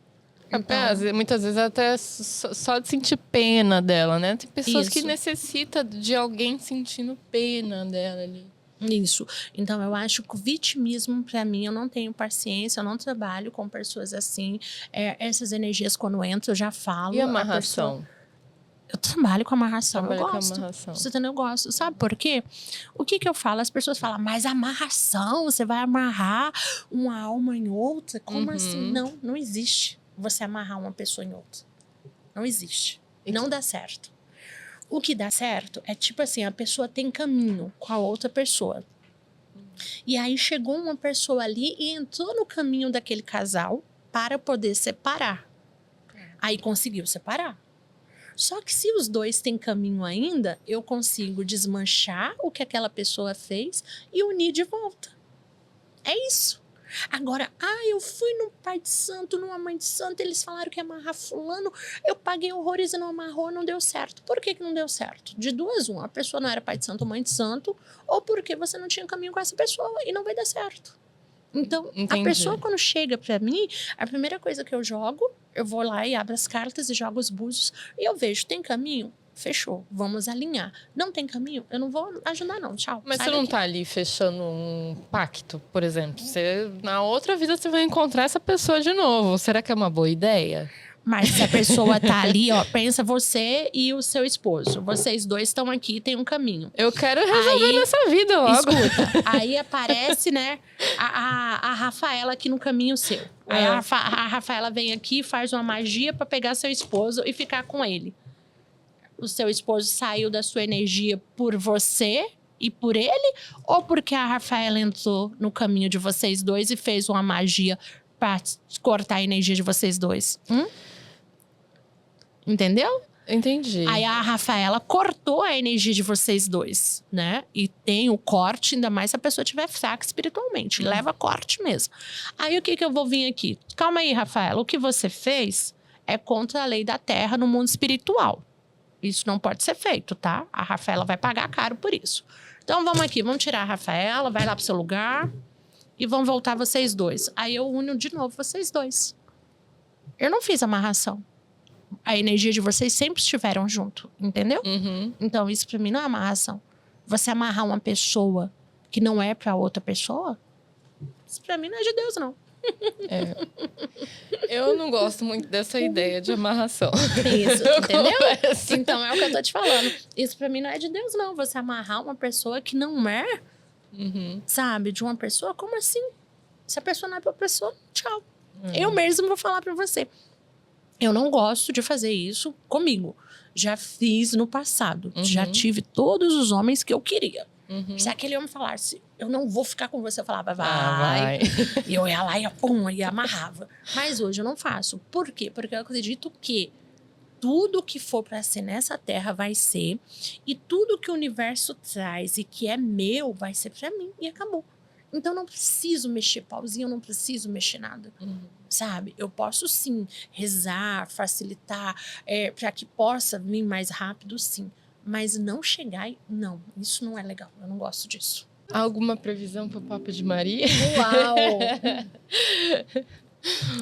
Então,
muitas vezes até só de sentir pena dela, né? Tem pessoas
isso.
que necessitam de alguém sentindo pena dela ali.
Isso. Então, eu acho que o vitimismo, para mim, eu não tenho paciência, eu não trabalho com pessoas assim. Essas energias, quando entram, eu já falo.
E amarração?
Eu trabalho com amarração, eu gosto.
Com amarração.
Você entendeu? Eu gosto. Sabe por quê? O que eu falo? As pessoas falam, mas amarração, você vai amarrar uma alma em outra? Como assim? Não existe você amarrar uma pessoa em outra. Não existe. Não dá certo. O que dá certo é tipo assim, a pessoa tem caminho com a outra pessoa. E aí chegou uma pessoa ali e entrou no caminho daquele casal para poder separar. Aí conseguiu separar. Só que se os dois têm caminho ainda, eu consigo desmanchar o que aquela pessoa fez e unir de volta. É isso. Agora, eu fui no pai de santo, numa mãe de santo, eles falaram que ia amarrar fulano, eu paguei horrores e não amarrou, não deu certo. Por que não deu certo? De duas, uma, a pessoa não era pai de santo ou mãe de santo, ou porque você não tinha caminho com essa pessoa e não vai dar certo. Então,
Entendi.
a pessoa quando chega pra mim, a primeira coisa que eu jogo, eu vou lá e abro as cartas e jogo os búzios, e eu vejo, tem caminho? Fechou, vamos alinhar. Não tem caminho? Eu não vou ajudar não, tchau.
Mas
sai
você não
daqui.
tá ali fechando um pacto, por exemplo. Na outra vida você vai encontrar essa pessoa de novo. Será que é uma boa ideia?
Mas se a pessoa tá ali, ó, pensa você e o seu esposo. Vocês dois estão aqui, tem um caminho.
Eu quero resolver
Aí,
nessa vida logo.
Escuta, aí aparece, né, a Rafaela aqui no caminho seu. Aí a Rafaela vem aqui, faz uma magia pra pegar seu esposo e ficar com ele. O seu esposo saiu da sua energia por você e por ele? Ou porque a Rafaela entrou no caminho de vocês dois e fez uma magia pra cortar a energia de vocês dois? Entendeu?
Entendi.
Aí a Rafaela cortou a energia de vocês dois, né? E tem o corte, ainda mais se a pessoa estiver fraca espiritualmente. Leva corte mesmo. Aí o que eu vou vir aqui? Calma aí, Rafaela. O que você fez é contra a lei da terra no mundo espiritual. Isso não pode ser feito, tá? A Rafaela vai pagar caro por isso. Então vamos aqui, vamos tirar a Rafaela, vai lá pro seu lugar e vão voltar vocês dois. Aí eu uno de novo vocês dois. Eu não fiz amarração. A energia de vocês sempre estiveram junto, entendeu?
Uhum.
Então isso pra mim não é amarração. Você amarrar uma pessoa que não é pra outra pessoa, isso pra mim não é de Deus, não.
Eu não gosto muito dessa ideia de amarração.
Isso,
Eu
entendeu?
confesso.
Então é o que eu tô te falando. Isso pra mim não é de Deus, não. Você amarrar uma pessoa que não é, sabe, de uma pessoa, como assim? Se a pessoa não é pra pessoa, tchau. Eu mesmo vou falar pra você. Eu não gosto de fazer isso comigo. Já fiz no passado. Já tive todos os homens que eu queria. Se aquele homem falasse, eu não vou ficar com você, eu falava, vai. E eu ia lá e pum, e amarrava. Mas hoje eu não faço. Por quê? Porque eu acredito que tudo que for para ser nessa terra vai ser. E tudo que o universo traz e que é meu vai ser para mim. E acabou. Então, eu não preciso mexer pauzinho, eu não preciso mexer nada. Sabe? Eu posso, sim, rezar, facilitar, para que possa vir mais rápido, sim. Mas não chegar e... Não, isso não é legal. Eu não gosto disso.
Há alguma previsão pro Papo de Maria?
Uau!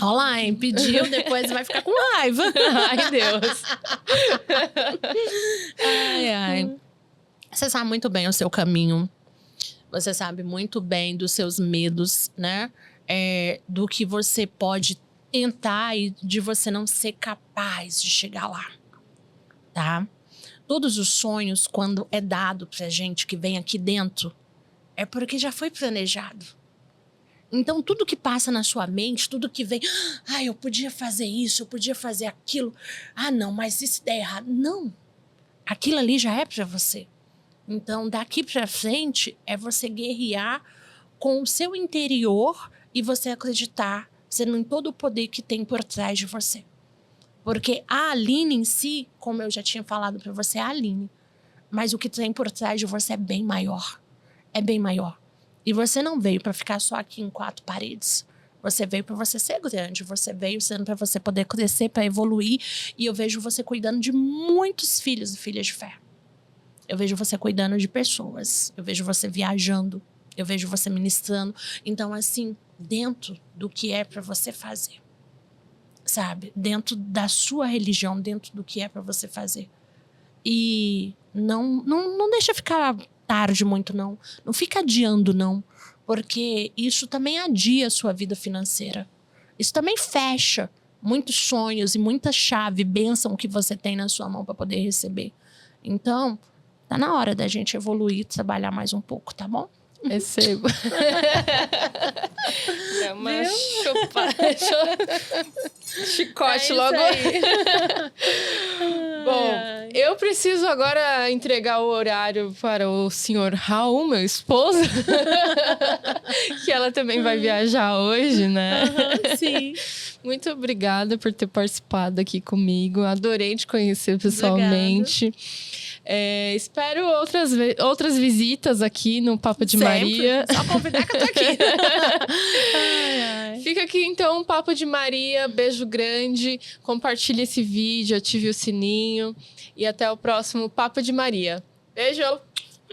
Olha lá, hein? Pediu, depois vai ficar com raiva.
Ai, Deus.
Ai. Você sabe muito bem o seu caminho. Você sabe muito bem dos seus medos, né? Do que você pode tentar e de você não ser capaz de chegar lá, tá? Todos os sonhos, quando é dado pra gente que vem aqui dentro, é porque já foi planejado. Então, tudo que passa na sua mente, tudo que vem... eu podia fazer isso, eu podia fazer aquilo. Não, mas e se der errado? Não. Aquilo ali já é pra você. Então, daqui pra frente, é você guerrear com o seu interior e você acreditar em todo o poder que tem por trás de você. Porque a Aline em si, como eu já tinha falado pra você, é a Aline. Mas o que tem por trás de você é bem maior. É bem maior. E você não veio pra ficar só aqui em 4 paredes. Você veio pra você ser grande. Você veio sendo pra você poder crescer, pra evoluir. E eu vejo você cuidando de muitos filhos e filhas de fé. Eu vejo você cuidando de pessoas. Eu vejo você viajando. Eu vejo você ministrando. Então, assim, dentro do que é pra você fazer. Sabe? Dentro da sua religião, dentro do que é pra você fazer. E não deixa ficar tarde muito, não. Não fica adiando, não. Porque isso também adia a sua vida financeira. Isso também fecha muitos sonhos e muita chave, bênção que você tem na sua mão pra poder receber. Então, tá na hora da gente evoluir, trabalhar mais um pouco, tá bom?
Recebo. É uma chicote logo. Bom, eu preciso agora entregar o horário para o senhor Raul, meu esposo. Que ela também vai viajar hoje, né?
Sim.
Muito obrigada por ter participado aqui comigo. Adorei te conhecer pessoalmente. Espero outras visitas aqui no Papo de
Sempre.
Maria.
Só convidar que eu tô aqui.
Então, Papo de Maria, beijo grande. Compartilhe esse vídeo, ative o sininho. E até o próximo Papo de Maria. Beijo!